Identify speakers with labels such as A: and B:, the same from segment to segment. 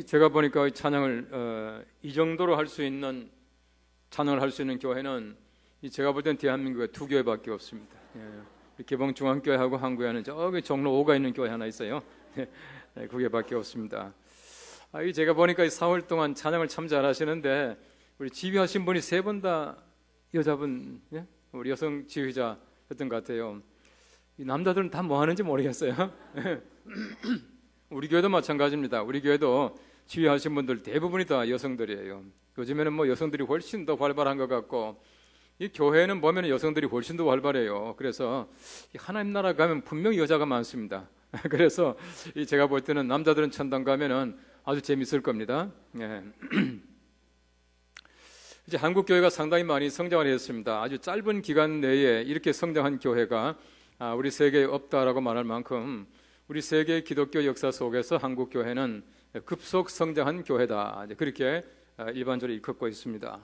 A: 제가 보니까 이 찬양을 이 정도로 할 수 있는 찬양을 할 수 있는 교회는 제가 볼 땐 대한민국에 두 교회밖에 없습니다. 개봉중앙교회하고 한교회는 저기 종로 5가 있는 교회 하나 있어요. 그 교회밖에 없습니다. 제가 보니까 4월 동안 찬양을 참 잘하시는데 우리 지휘하신 분이 세 분 다 여자분, 우리 여성 지휘자였던 것 같아요. 이 남자들은 다 뭐 하는지 모르겠어요. 우리 교회도 마찬가지입니다. 우리 교회도 지휘하신 분들 대부분이 다 여성들이에요. 요즘에는 뭐 여성들이 훨씬 더 활발한 것 같고, 이 교회는 보면 여성들이 훨씬 더 활발해요. 그래서 하나님 나라 가면 분명히 여자가 많습니다. 그래서 제가 볼 때는 남자들은 천당 가면은 아주 재밌을 겁니다. 이제 한국 교회가 상당히 많이 성장을 했습니다. 아주 짧은 기간 내에 이렇게 성장한 교회가 우리 세계에 없다라고 말할 만큼 우리 세계 기독교 역사 속에서 한국 교회는 급속 성장한 교회다. 그렇게 일반적으로 일컫고 있습니다.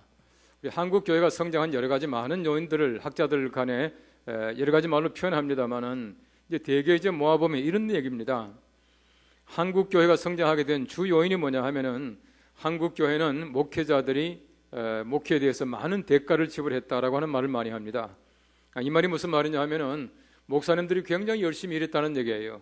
A: 우리 한국 교회가 성장한 여러 가지 많은 요인들을 학자들 간에 여러 가지 말로 표현합니다만은 이제 대개 모아보면 이런 얘기입니다. 한국 교회가 성장하게 된 주 요인이 뭐냐 하면은 한국 교회는 목회자들이 목회에 대해서 많은 대가를 지불했다라고 하는 말을 많이 합니다. 이 말이 무슨 말이냐 하면은 목사님들이 굉장히 열심히 일했다는 얘기예요.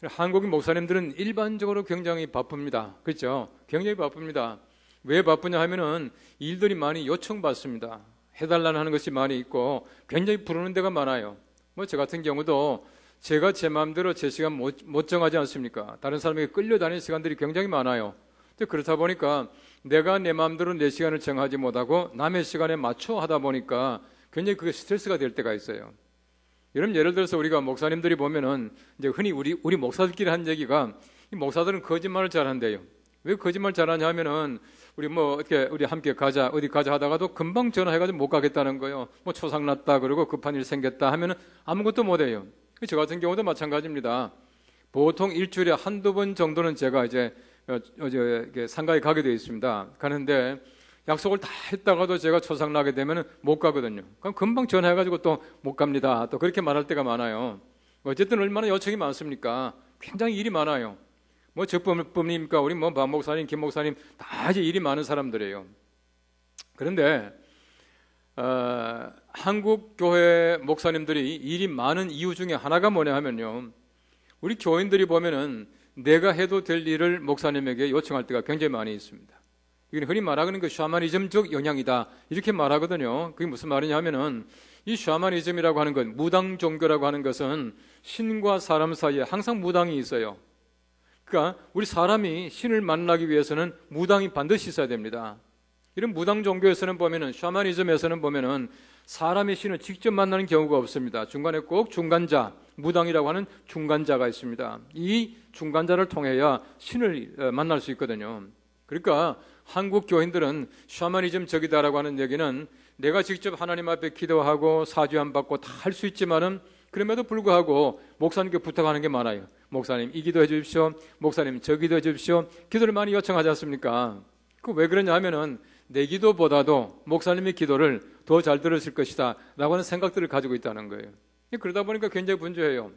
A: 한국인 목사님들은 일반적으로 굉장히 바쁩니다. 그렇죠? 굉장히 바쁩니다. 왜 바쁘냐 하면은 일들이 많이 요청받습니다. 해달라는 하는 것이 많이 있고 굉장히 부르는 데가 많아요. 저 같은 경우도 제가 제 마음대로 제 시간 못 정하지 않습니까? 다른 사람에게 끌려다니는 시간들이 굉장히 많아요. 그렇다 보니까 내가 내 마음대로 내 시간을 정하지 못하고 남의 시간에 맞춰 하다 보니까 굉장히 그게 스트레스가 될 때가 있어요. 여러분, 예를 들어서 우리가 목사님들이 보면은 이제 흔히 우리 목사들끼리 한 얘기가, 이 목사들은 거짓말을 잘한대요. 왜 거짓말 잘하냐 하면은 우리 함께 가자, 어디 가자 하다가도 금방 전화해가지고 못 가겠다는 거예요. 초상 났다 그러고 급한 일 생겼다 하면은 아무것도 못 해요. 저 같은 경우도 마찬가지입니다. 보통 일주일에 한두 번 정도는 제가 이제 상가에 가게 되어 있습니다. 가는데 약속을 다 했다가도 제가 초상 나게 되면 못 가거든요. 그럼 금방 전화해가지고 또 못 갑니다. 또 그렇게 말할 때가 많아요. 어쨌든 얼마나 요청이 많습니까? 굉장히 일이 많아요. 저뿐입니까? 우리 박 목사님, 김 목사님 다 이제 일이 많은 사람들이에요. 그런데 한국 교회 목사님들이 일이 많은 이유 중에 하나가 뭐냐 하면요, 우리 교인들이 보면은 내가 해도 될 일을 목사님에게 요청할 때가 굉장히 많이 있습니다. 이건 흔히 말하는 그 샤머니즘적 영향이다, 이렇게 말하거든요. 그게 무슨 말이냐 하면은 이 샤머니즘이라고 하는 건, 무당 종교라고 하는 것은 신과 사람 사이에 항상 무당이 있어요. 그러니까 우리 사람이 신을 만나기 위해서는 무당이 반드시 있어야 됩니다. 이런 무당 종교에서는 보면은, 샤머니즘에서는 보면은 사람의 신을 직접 만나는 경우가 없습니다. 중간에 꼭 중간자, 무당이라고 하는 중간자가 있습니다. 이 중간자를 통해야 신을 만날 수 있거든요. 그러니까 한국 교인들은 샤머니즘적이다라고 하는 얘기는 내가 직접 하나님 앞에 기도하고 사죄함 받고 다 할 수 있지만은 그럼에도 불구하고 목사님께 부탁하는 게 많아요. 목사님 이 기도해 주십시오. 목사님 저 기도해 주십시오. 기도를 많이 요청하지 않습니까? 그 왜 그러냐 하면은 내 기도보다도 목사님의 기도를 더 잘 들으실 것이다 라고 하는 생각들을 가지고 있다는 거예요. 그러다 보니까 굉장히 분주해요.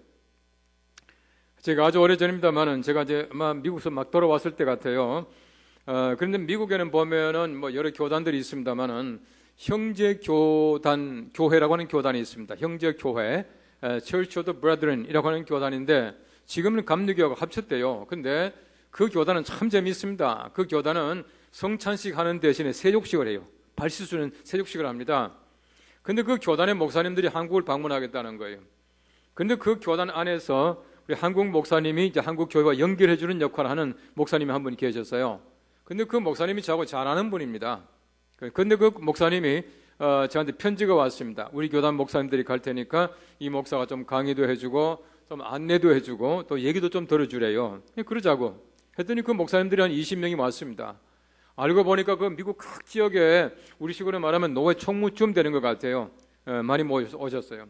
A: 제가 아주 오래전입니다만은 제가 이제 아마 미국에서 막 돌아왔을 때 같아요. 그런데 미국에는 보면은 여러 교단들이 있습니다만은 형제교단, 교회라고 하는 교단이 있습니다. 형제교회, Church of the Brethren 이라고 하는 교단인데 지금은 감리교하고 합쳤대요. 근데 그 교단은 참 재미있습니다. 그 교단은 성찬식 하는 대신에 세족식을 해요. 발시수는 세족식을 합니다. 근데 그 교단의 목사님들이 한국을 방문하겠다는 거예요. 근데 그 교단 안에서 우리 한국 목사님이 이제 한국 교회와 연결해주는 역할을 하는 목사님이 한 분이 계셨어요. 근데 그 목사님이 저하고 잘 아는 분입니다. 근데 그 목사님이 저한테 편지가 왔습니다. 우리 교단 목사님들이 갈 테니까 이 목사가 좀 강의도 해주고 좀 안내도 해주고 또 얘기도 좀 들어주래요. 그러자고 했더니 그 목사님들이 한 20명이 왔습니다. 알고 보니까 그 미국 각 지역에 우리식으로 말하면 노회 총무쯤 되는 것 같아요. 많이 오셨어요.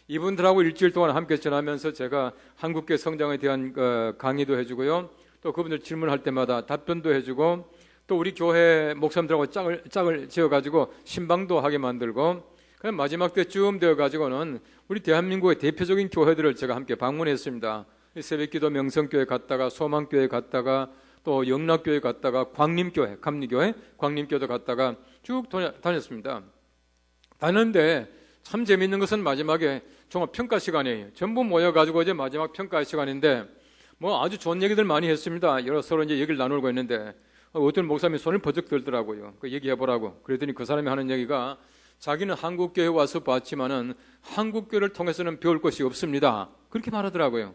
A: 이분들하고 일주일 동안 함께 지나면서 제가 한국교회 성장에 대한 강의도 해주고요. 또 그분들 질문할 때마다 답변도 해주고 또 우리 교회 목사님들하고 짝을 지어가지고 신방도 하게 만들고 그냥 마지막 때쯤 되어가지고는 우리 대한민국의 대표적인 교회들을 제가 함께 방문했습니다. 새벽기도 명성교회 갔다가 소망교회 갔다가 또 영락교회 갔다가 광림교회, 감리교회, 광림교회도 갔다가 쭉 다녔습니다. 다녔는데 참 재미있는 것은 마지막에 종합평가 시간이에요. 전부 모여가지고 이제 마지막 평가 시간인데 뭐 아주 좋은 얘기들 많이 했습니다. 여러 서로 이제 얘기를 나누고 있는데 어떤 목사님이 손을 버쩍 들더라고요. 그 얘기해보라고. 그랬더니 그 사람이 하는 얘기가 자기는 한국교회 와서 봤지만은 한국교회를 통해서는 배울 것이 없습니다. 그렇게 말하더라고요.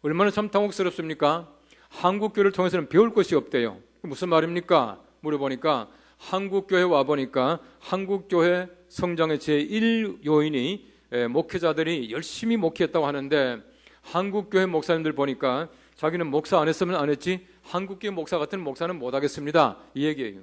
A: 얼마나 참 당혹스럽습니까? 한국교회를 통해서는 배울 것이 없대요. 무슨 말입니까? 물어보니까 한국교회 와보니까 한국교회 성장의 제1요인이 목회자들이 열심히 목회했다고 하는데 한국교회 목사님들 보니까 자기는 목사 안 했으면 안 했지 한국교회 목사 같은 목사는 못 하겠습니다. 이 얘기예요.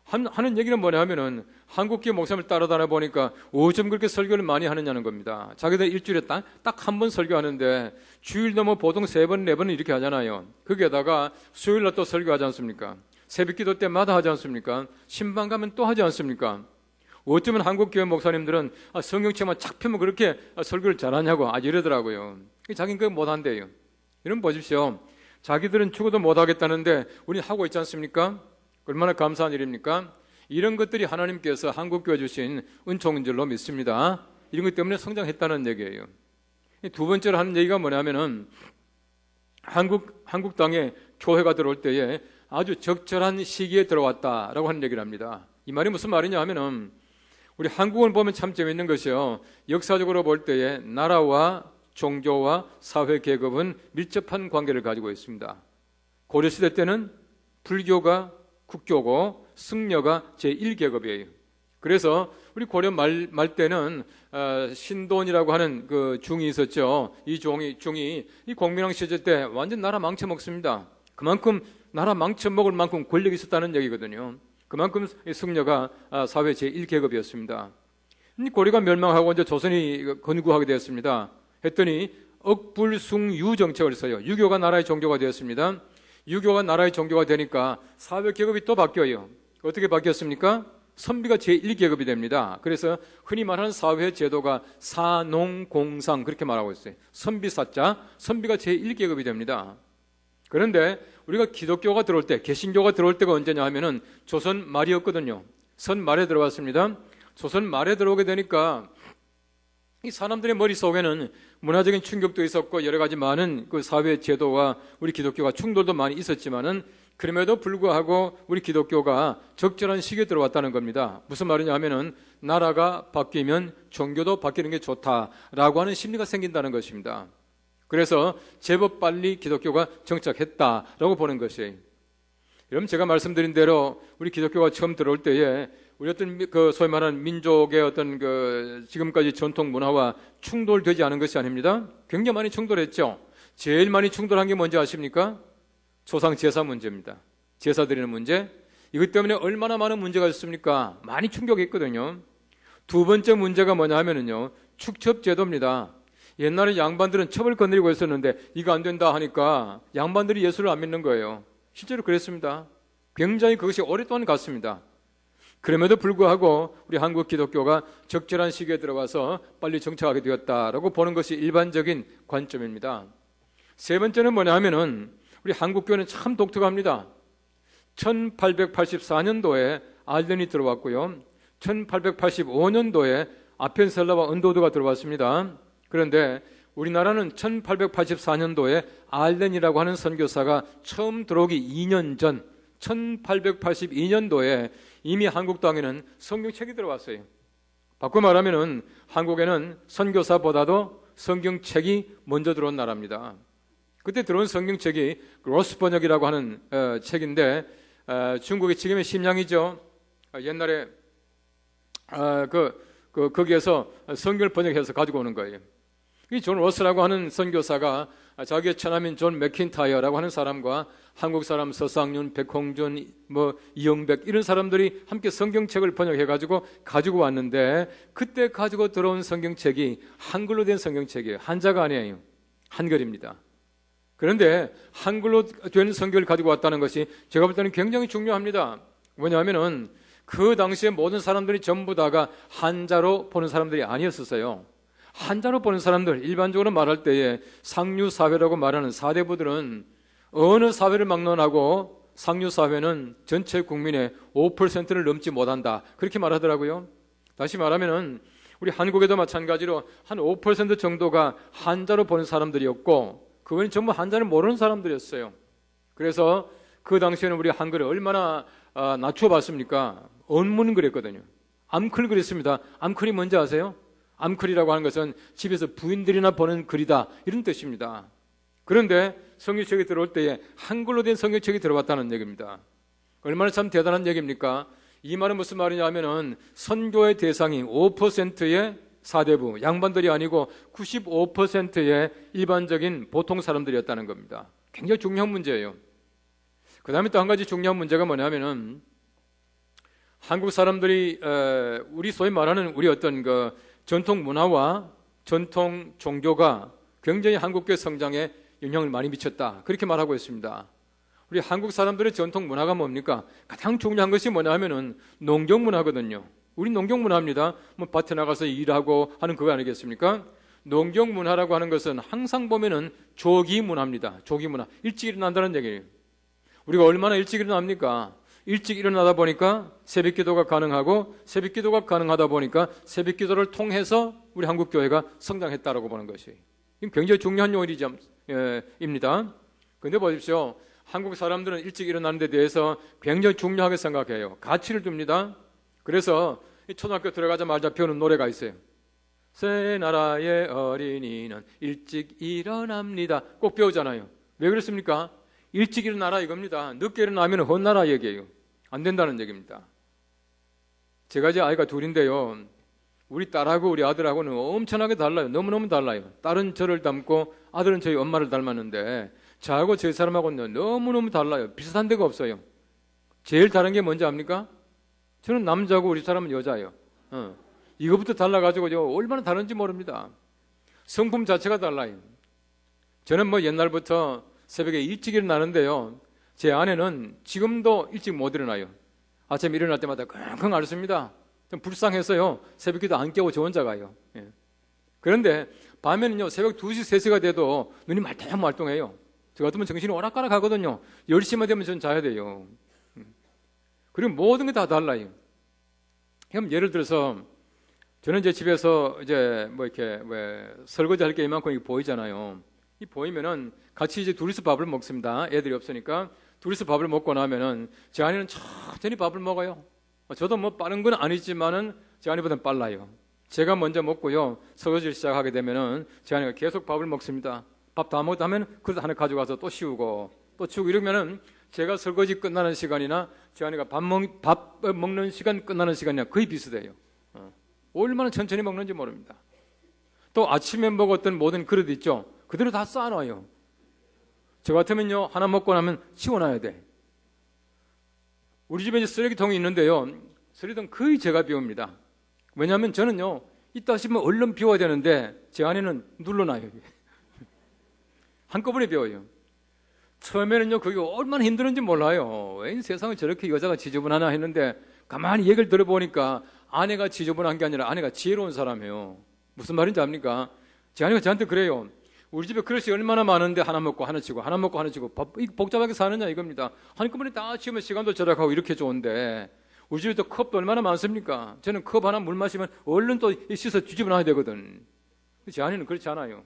A: 하는 얘기는 뭐냐 하면은 한국교회 목사님을 따라다녀 보니까 어쩜 그렇게 설교를 많이 하느냐는 겁니다. 자기들 일주일에 딱 한 번 설교하는데 주일 넘어 보통 3번, 4번 이렇게 하잖아요. 거기에다가 수요일날 또 설교하지 않습니까? 새벽기도 때마다 하지 않습니까? 신방 가면 또 하지 않습니까? 어쩌면 한국교회 목사님들은 성경책만 착 펴면 그렇게 설교를 잘하냐고 아주 이러더라고요. 자기는 그거 못한대요. 여러분 보십시오. 자기들은 죽어도 못하겠다는데 우리는 하고 있지 않습니까? 얼마나 감사한 일입니까? 이런 것들이 하나님께서 한국교회 주신 은총인 줄로 믿습니다. 이런 것 때문에 성장했다는 얘기예요. 두 번째로 하는 얘기가 뭐냐면은 한국 땅에 교회가 들어올 때에 아주 적절한 시기에 들어왔다라고 하는 얘기를 합니다. 이 말이 무슨 말이냐 하면은 우리 한국을 보면 참 재미있는 것이요. 역사적으로 볼 때에 나라와 종교와 사회 계급은 밀접한 관계를 가지고 있습니다. 고려시대 때는 불교가 국교고 승려가 제1계급이에요. 그래서 우리 고려 말 때는 신돈이라고 하는 그 중이 있었죠. 이 중이 이 공민왕 시절 때 완전 나라 망쳐먹습니다. 그만큼 나라 망쳐먹을 만큼 권력이 있었다는 얘기거든요. 그만큼 승려가 사회 제1계급이었습니다. 고려가 멸망하고 이제 조선이 건국하게 되었습니다. 했더니 억불숭유 정책을 써요. 유교가 나라의 종교가 되었습니다. 유교가 나라의 종교가 되니까 사회 계급이 또 바뀌어요. 어떻게 바뀌었습니까? 선비가 제1계급이 됩니다. 그래서 흔히 말하는 사회 제도가 사농공상 그렇게 말하고 있어요. 선비사자, 선비가 제1계급이 됩니다. 그런데 우리가 기독교가 들어올 때, 개신교가 들어올 때가 언제냐 하면은 조선 말이었거든요. 선 말에 들어왔습니다. 조선 말에 들어오게 되니까 이 사람들의 머릿속에는 문화적인 충격도 있었고 여러 가지 많은 그 사회 제도와 우리 기독교가 충돌도 많이 있었지만은 그럼에도 불구하고 우리 기독교가 적절한 시기에 들어왔다는 겁니다. 무슨 말이냐 하면은 나라가 바뀌면 종교도 바뀌는 게 좋다라고 하는 심리가 생긴다는 것입니다. 그래서 제법 빨리 기독교가 정착했다라고 보는 것이에요. 여러분 제가 말씀드린 대로 우리 기독교가 처음 들어올 때에 우리 어떤 그 소위 말하는 민족의 어떤 그 지금까지 전통 문화와 충돌되지 않은 것이 아닙니다. 굉장히 많이 충돌했죠. 제일 많이 충돌한 게 뭔지 아십니까? 조상 제사 문제입니다. 제사 드리는 문제. 이것 때문에 얼마나 많은 문제가 있습니까? 많이 충격했거든요. 두 번째 문제가 뭐냐 하면은요, 축첩제도입니다. 옛날에 양반들은 첩을 건드리고 있었는데 이거 안 된다 하니까 양반들이 예수를 안 믿는 거예요. 실제로 그랬습니다. 굉장히 그것이 오랫동안 갔습니다. 그럼에도 불구하고 우리 한국 기독교가 적절한 시기에 들어와서 빨리 정착하게 되었다라고 보는 것이 일반적인 관점입니다. 세 번째는 뭐냐 하면은 우리 한국교회는 참 독특합니다. 1884년도에 알덴이 들어왔고요. 1885년도에 아펜셀라와 은도드가 들어왔습니다. 그런데 우리나라는 1884년도에 알덴이라고 하는 선교사가 처음 들어오기 2년 전 1882년도에 이미 한국 땅에는 성경책이 들어왔어요. 바꿔 말하면은 한국에는 선교사보다도 성경책이 먼저 들어온 나라입니다. 그때 들어온 성경책이 로스 번역이라고 하는 책인데 중국의 지금의 심양이죠. 옛날에 거기에서 성경을 번역해서 가지고 오는 거예요. 이 존 로스라고 하는 선교사가 자기의 처남인 존 맥킨타이어라고 하는 사람과 한국 사람 서상윤, 백홍준, 이영백 이런 사람들이 함께 성경책을 번역해가지고 가지고 왔는데 그때 가지고 들어온 성경책이 한글로 된 성경책이에요. 한자가 아니에요. 한글입니다. 그런데 한글로 된 성경을 가지고 왔다는 것이 제가 볼 때는 굉장히 중요합니다. 뭐냐면은 그 당시에 모든 사람들이 전부 다가 한자로 보는 사람들이 아니었었어요. 한자로 보는 사람들, 일반적으로 말할 때에 상류사회라고 말하는 사대부들은 어느 사회를 막론하고 상류 사회는 전체 국민의 5%를 넘지 못한다. 그렇게 말하더라고요. 다시 말하면은 우리 한국에도 마찬가지로 한 5% 정도가 한자로 보는 사람들이었고 그건 전부 한자를 모르는 사람들이었어요. 그래서 그 당시에는 우리 한글을 얼마나 낮춰봤습니까? 언문을 그랬거든요. 암클 그랬습니다. 암클이 뭔지 아세요? 암클이라고 하는 것은 집에서 부인들이나 보는 글이다 이런 뜻입니다. 그런데 성경책이 들어올 때에 한글로 된 성경책이 들어왔다는 얘기입니다. 얼마나 참 대단한 얘기입니까? 이 말은 무슨 말이냐 하면은 선교의 대상이 5%의 사대부, 양반들이 아니고 95%의 일반적인 보통 사람들이었다는 겁니다. 굉장히 중요한 문제예요. 그 다음에 또 한 가지 중요한 문제가 뭐냐면은 한국 사람들이 우리 소위 말하는 우리 어떤 그 전통 문화와 전통 종교가 굉장히 한국교회 성장에 영향을 많이 미쳤다. 그렇게 말하고 있습니다. 우리 한국 사람들의 전통 문화가 뭡니까? 가장 중요한 것이 뭐냐 하면은 농경 문화거든요. 우리 농경 문화입니다. 뭐 밭에 나가서 일하고 하는 그거 아니겠습니까? 농경 문화라고 하는 것은 항상 보면은 조기 문화입니다. 조기 문화. 일찍 일어난다는 얘기예요. 우리가 얼마나 일찍 일어납니까? 일찍 일어나다 보니까 새벽 기도가 가능하고 새벽 기도가 가능하다 보니까 새벽 기도를 통해서 우리 한국 교회가 성장했다라고 보는 것이. 이건 굉장히 중요한 요인입니다. 그런데 보십시오. 한국 사람들은 일찍 일어나는 데 대해서 굉장히 중요하게 생각해요. 가치를 둡니다. 그래서 초등학교 들어가자마자 배우는 노래가 있어요. 새 나라의 어린이는 일찍 일어납니다. 꼭 배우잖아요. 왜 그렇습니까? 일찍 일어나라 이겁니다. 늦게 일어나면 혼나라 얘기예요. 안 된다는 얘기입니다. 제가 이제 아이가 둘인데요. 우리 딸하고 우리 아들하고는 엄청나게 달라요. 너무너무 달라요. 딸은 저를 닮고 아들은 저희 엄마를 닮았는데 저하고 저희 사람하고는 너무너무 달라요. 비슷한 데가 없어요. 제일 다른 게 뭔지 압니까? 저는 남자고 우리 사람은 여자예요. 이거부터 달라가지고 얼마나 다른지 모릅니다. 성품 자체가 달라요. 저는 뭐 옛날부터 새벽에 일찍 일어나는데요. 제 아내는 지금도 일찍 못 일어나요. 아침에 일어날 때마다 끙끙 앓습니다. 좀 불쌍해서요. 새벽기도 안 깨고 저 혼자 가요. 예. 그런데 밤에는요. 새벽 2시, 3시가 돼도 눈이 말똥말똥해요. 저 같으면 정신이 오락가락 하거든요. 10시만 되면 전 자야 돼요. 그리고 모든 게 다 달라요. 그럼 예를 들어서 저는 이제 집에서 이제 뭐 이렇게 설거지 할 게 이만큼 보이잖아요. 이 보이면은 같이 이제 둘이서 밥을 먹습니다. 애들이 없으니까 둘이서 밥을 먹고 나면은 제 아내는 천천히 밥을 먹어요. 저도 뭐 빠른 건 아니지만은 제 아내보다는 빨라요. 제가 먼저 먹고요. 설거지를 시작하게 되면은 제 아내가 계속 밥을 먹습니다. 밥 다 먹다 하면 그릇 하나 가져가서 또 치우고 또 치우고 이러면은 제가 설거지 끝나는 시간이나 제 아내가 밥 먹는 시간 끝나는 시간이나 거의 비슷해요. 얼마나 천천히 먹는지 모릅니다. 또 아침에 먹었던 모든 그릇 있죠. 그대로 다 쌓아놔요. 저 같으면요 하나 먹고 나면 치워놔야 돼. 우리 집에 이제 쓰레기통이 있는데요. 쓰레기통 거의 제가 비웁니다. 왜냐하면 저는요 이따 싶으면 얼른 비워야 되는데 제 아내는 눌러놔요. 한꺼번에 비워요. 처음에는요 그게 얼마나 힘드는지 몰라요. 왜 세상에 저렇게 여자가 지저분하나 했는데 가만히 얘기를 들어보니까 아내가 지저분한 게 아니라 아내가 지혜로운 사람이에요. 무슨 말인지 압니까? 제 아내가 저한테 그래요. 우리 집에 그릇이 얼마나 많은데 하나 먹고 하나 치고 하나 먹고 하나 치고 복잡하게 사느냐 이겁니다. 한꺼번에 다 치우면 시간도 절약하고 이렇게 좋은데 우리 집에 또 컵도 얼마나 많습니까? 저는 컵 하나 물 마시면 얼른 또 씻어 뒤집어 놔야 되거든. 제 아내는 그렇지 않아요.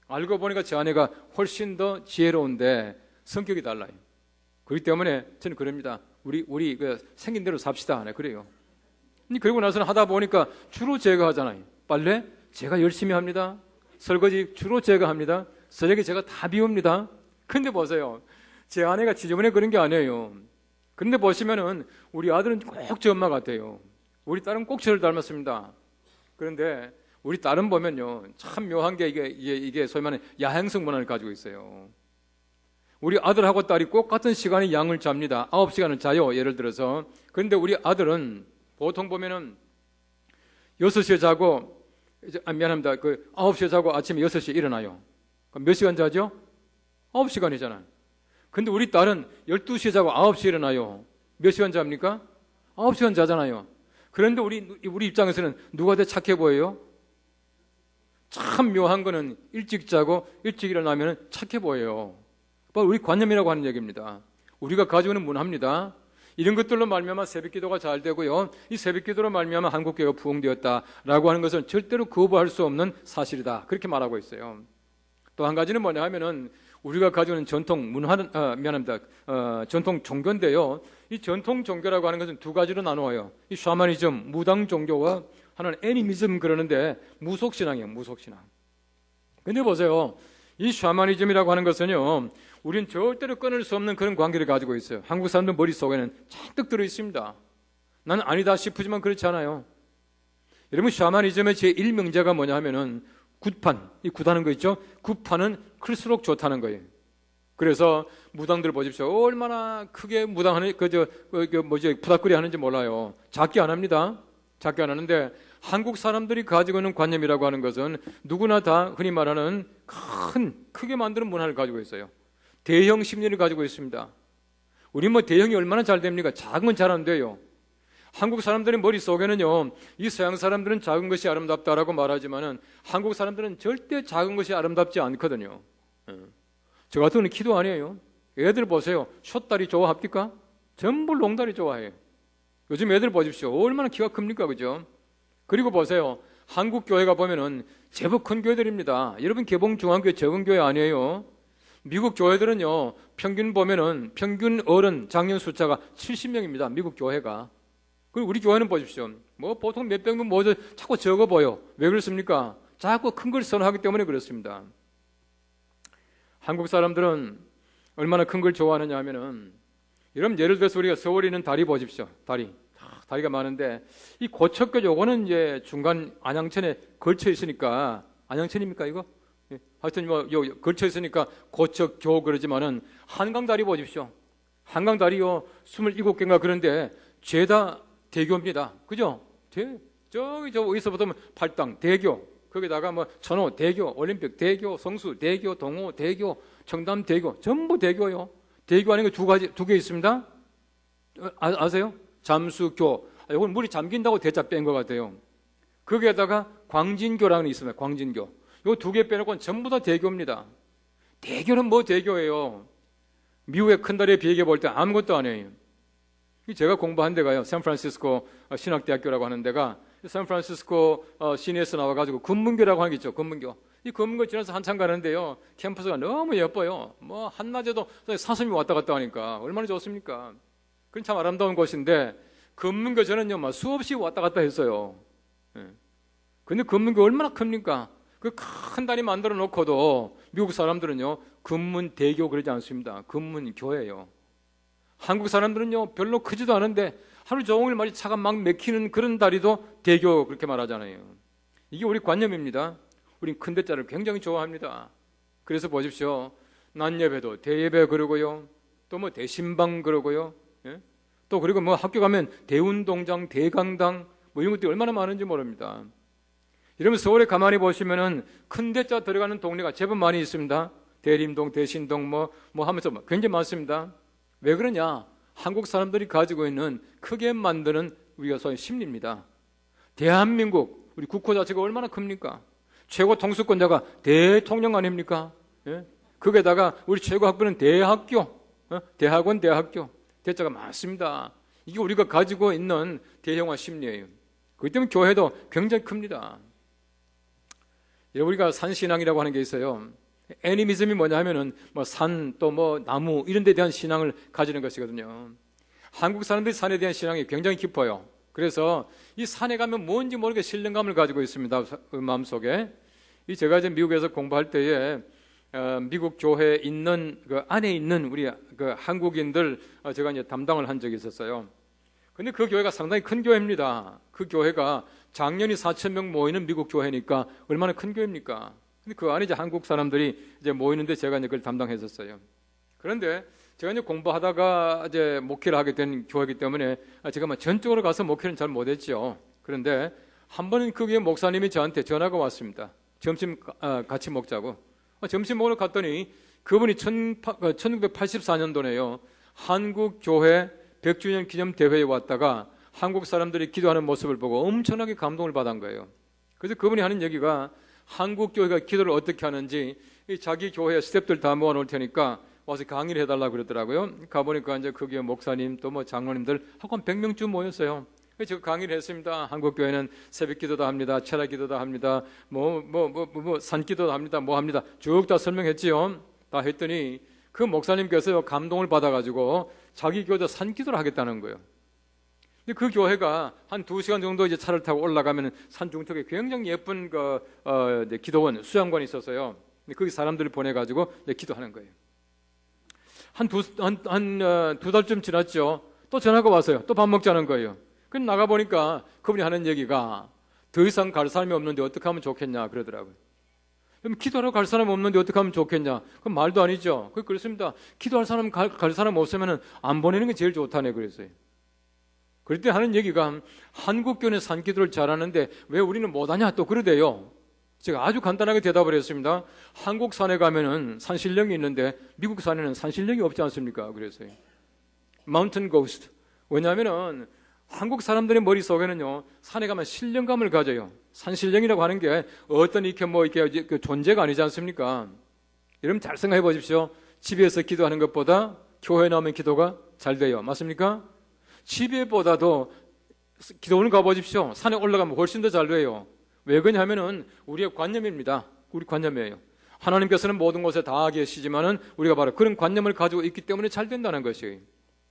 A: 알고 보니까 제 아내가 훨씬 더 지혜로운데 성격이 달라요. 그렇기 때문에 저는 그럽니다. 우리 생긴 대로 삽시다. 네, 그래요. 그리고 나서는 하다 보니까 주로 제가 하잖아요. 빨래 제가 열심히 합니다. 설거지 주로 제가 합니다. 쓰레기 제가 다 비웁니다. 근데 보세요. 제 아내가 지저분해 그런 게 아니에요. 근데 보시면은 우리 아들은 꼭 제 엄마 같아요. 우리 딸은 꼭 저를 닮았습니다. 그런데 우리 딸은 보면요. 참 묘한 게 이게 소위 말하는 야행성 문화를 가지고 있어요. 우리 아들하고 딸이 꼭 같은 시간에 양을 잡니다. 9시간을 자요. 예를 들어서. 그런데 우리 아들은 보통 보면은 6시에 자고 미안합니다. 9시에 자고 아침에 6시에 일어나요. 그럼 몇 시간 자죠? 9시간이잖아요. 근데 우리 딸은 12시에 자고 9시에 일어나요. 몇 시간 잡니까? 9시간 자잖아요. 그런데 우리 입장에서는 누가 더 착해 보여요? 참 묘한 거는 일찍 자고 일찍 일어나면 착해 보여요. 바로 우리 관념이라고 하는 얘기입니다. 우리가 가지고 있는 문화입니다. 이런 것들로 말미암아 새벽기도가 잘 되고요. 이 새벽기도로 말미암아 한국교회가 부흥되었다라고 하는 것은 절대로 거부할 수 없는 사실이다. 그렇게 말하고 있어요. 또 한 가지는 뭐냐 하면은 우리가 가지고 있는 전통 문화는 전통 종교인데요. 이 전통 종교라고 하는 것은 두 가지로 나누어요. 이 샤머니즘, 무당 종교와 하나는 애니미즘 그러는데 무속신앙이에요. 무속신앙. 근데 보세요. 이 샤머니즘이라고 하는 것은요. 우린 절대로 끊을 수 없는 그런 관계를 가지고 있어요. 한국 사람들 머릿속에는 잔뜩 들어있습니다. 나는 아니다 싶지만 그렇지 않아요. 여러분 샤머니즘의 제1명제가 뭐냐 하면은 굿판, 이 굿하는 거 있죠? 굿판은 클수록 좋다는 거예요. 그래서 무당들 보십시오. 얼마나 크게 무당하는, 부닥거리 하는지 몰라요. 작게 안 합니다. 작게 안 하는데 한국 사람들이 가지고 있는 관념이라고 하는 것은 누구나 다 흔히 말하는 크게 만드는 문화를 가지고 있어요. 대형 심리를 가지고 있습니다. 우리 대형이 얼마나 잘 됩니까? 작은 건 잘 안 돼요. 한국 사람들의 머릿속에는요, 이 서양 사람들은 작은 것이 아름답다라고 말하지만은 한국 사람들은 절대 작은 것이 아름답지 않거든요. 저 같은 경우는 키도 아니에요. 애들 보세요. 숏다리 좋아합니까? 전부 롱다리 좋아해요. 요즘 애들 보십시오. 얼마나 키가 큽니까? 그죠? 그리고 보세요. 한국 교회가 보면은 제법 큰 교회들입니다. 여러분 개봉 중앙교회 적은 교회 아니에요. 미국 교회들은요, 평균 보면은 평균 어른 장년 숫자가 70명입니다. 미국 교회가. 그리고 우리 교회는 보십시오. 보통 몇백 명 모두 자꾸 적어 보여. 왜 그렇습니까? 자꾸 큰 걸 선호하기 때문에 그렇습니다. 한국 사람들은 얼마나 큰 걸 좋아하느냐 하면은, 여러분 예를 들어서 우리가 서울에 있는 다리 보십시오. 다리가 많은데, 이 고척교 요거는 이제 중간 안양천에 걸쳐 있으니까, 안양천입니까 이거? 하여튼 걸쳐 있으니까 고척교 그러지만은 한강다리 보십시오. 한강다리요 27개인가 그런데 죄다 대교입니다. 그죠? 저기 어디서부터 보면 팔당 대교, 거기다가 천호 대교, 올림픽 대교, 성수 대교, 동호 대교, 청담 대교, 전부 대교요. 대교 아닌 거 두 개 있습니다. 아세요? 잠수교. 이건 물이 잠긴다고 대자 뺀 것 같아요. 거기에다가 광진교라는 게 있습니다. 광진교. 요 두 개 빼놓고는 전부 다 대교입니다. 대교는 대교예요? 미국의 큰 다리에 비교해 볼 때 아무것도 아니에요. 제가 공부한 데가요, 샌프란시스코 신학대학교라고 하는 데가 샌프란시스코 시내에서 나와가지고 금문교라고 하는 게 있죠. 금문교. 이 금문교 지나서 한참 가는데요, 캠퍼스가 너무 예뻐요. 한낮에도 사슴이 왔다 갔다 하니까 얼마나 좋습니까? 그건 참 아름다운 곳인데 금문교 저는요 수없이 왔다 갔다 했어요. 근데 금문교 얼마나 큽니까? 그 큰 다리 만들어 놓고도 미국 사람들은요 금문대교 그러지 않습니다. 금문교예요. 한국 사람들은요 별로 크지도 않은데 하루 종일 말이 차가 막 막히는 그런 다리도 대교 그렇게 말하잖아요. 이게 우리 관념입니다. 우린 큰 대자를 굉장히 좋아합니다. 그래서 보십시오. 낮예배도 대예배 그러고요, 또 대신방 그러고요, 또 그리고 학교 가면 대운동장, 대강당 이런 것들이 얼마나 많은지 모릅니다. 여러분 서울에 가만히 보시면은 큰 대자 들어가는 동네가 제법 많이 있습니다. 대림동, 대신동 하면서 굉장히 많습니다. 왜 그러냐? 한국 사람들이 가지고 있는 크게 만드는 우리가 소위 심리입니다. 대한민국 우리 국호 자체가 얼마나 큽니까? 최고 통수권자가 대통령 아닙니까? 거기에다가 우리 최고 학부는 대학교, 대학원, 대학교 대자가 많습니다. 이게 우리가 가지고 있는 대형화 심리예요. 그렇기 때문에 교회도 굉장히 큽니다. 우리가 산신앙이라고 하는 게 있어요. 애니미즘이 뭐냐 하면은 산 또 나무 이런 데 대한 신앙을 가지는 것이거든요. 한국 사람들이 산에 대한 신앙이 굉장히 깊어요. 그래서 이 산에 가면 뭔지 모르게 신령감을 가지고 있습니다. 마음속에. 제가 이제 미국에서 공부할 때에 미국 교회에 있는 그 안에 있는 우리 그 한국인들 제가 이제 담당을 한 적이 있었어요. 근데 그 교회가 상당히 큰 교회입니다. 그 교회가 작년이 4,000명 모이는 미국 교회니까 얼마나 큰 교회입니까? 근데 그 안에 이제 한국 사람들이 이제 모이는데 제가 이제 그걸 담당했었어요. 그런데 제가 이제 공부하다가 이제 목회를 하게 된 교회이기 때문에 제가 전적으로 가서 목회는 잘 못했죠. 그런데 한 번은 그 교회 목사님이 저한테 전화가 왔습니다. 점심 같이 먹자고. 점심 먹으러 갔더니 그분이 1984년도네요. 한국 교회 100주년 기념 대회에 왔다가 한국 사람들이 기도하는 모습을 보고 엄청나게 감동을 받은 거예요. 그래서 그분이 하는 얘기가 한국 교회가 기도를 어떻게 하는지 자기 교회 스태프들 다 모아놓을 테니까 와서 강의를 해달라고 그러더라고요. 가보니까 이제 거기에 목사님 또 뭐 장로님들 한 100명쯤 모였어요. 그래서 제가 강의를 했습니다. 한국교회는 새벽 기도도 합니다. 철학 기도도 합니다. 산 기도도 합니다. 뭐 합니다. 쭉 다 설명했지요. 다 했더니 그 목사님께서 감동을 받아가지고 자기 교회도 산 기도를 하겠다는 거예요. 근데 그 교회가 한 2시간 정도 이제 차를 타고 올라가면 산 중턱에 굉장히 예쁜 기도원, 수양관이 있었어요. 거기 사람들을 보내가지고 기도하는 거예요. 한 두 달쯤 지났죠. 또 전화가 왔어요. 또 밥 먹자는 거예요. 그럼 나가보니까 그분이 하는 얘기가 더 이상 갈 사람이 없는데 어떻게 하면 좋겠냐 그러더라고요. 그럼 기도하러 갈 사람 없는데 어떻게 하면 좋겠냐? 그럼 말도 아니죠. 그렇습니다. 기도할 사람, 갈 사람 없으면 안 보내는 게 제일 좋다네 그랬어요. 그럴 때 하는 얘기가 한국교회는 산기도를 잘하는데 왜 우리는 못하냐 또 그러대요. 제가 아주 간단하게 대답을 했습니다. 한국 산에 가면은 산신령이 있는데 미국 산에는 산신령이 없지 않습니까? 그래서요. Mountain Ghost. 왜냐하면은 한국 사람들의 머릿속에는요, 산에 가면 신령감을 가져요. 산신령이라고 하는 게 어떤 이렇게 존재가 아니지 않습니까? 여러분 잘 생각해 보십시오. 집에서 기도하는 것보다 교회 나오면 기도가 잘 돼요. 맞습니까? 집에보다도 기도원을 가보십시오. 산에 올라가면 훨씬 더 잘 돼요. 왜 그러냐면은 우리의 관념입니다. 우리 관념이에요. 하나님께서는 모든 곳에 다 계시지만은 우리가 바로 그런 관념을 가지고 있기 때문에 잘 된다는 것이에요.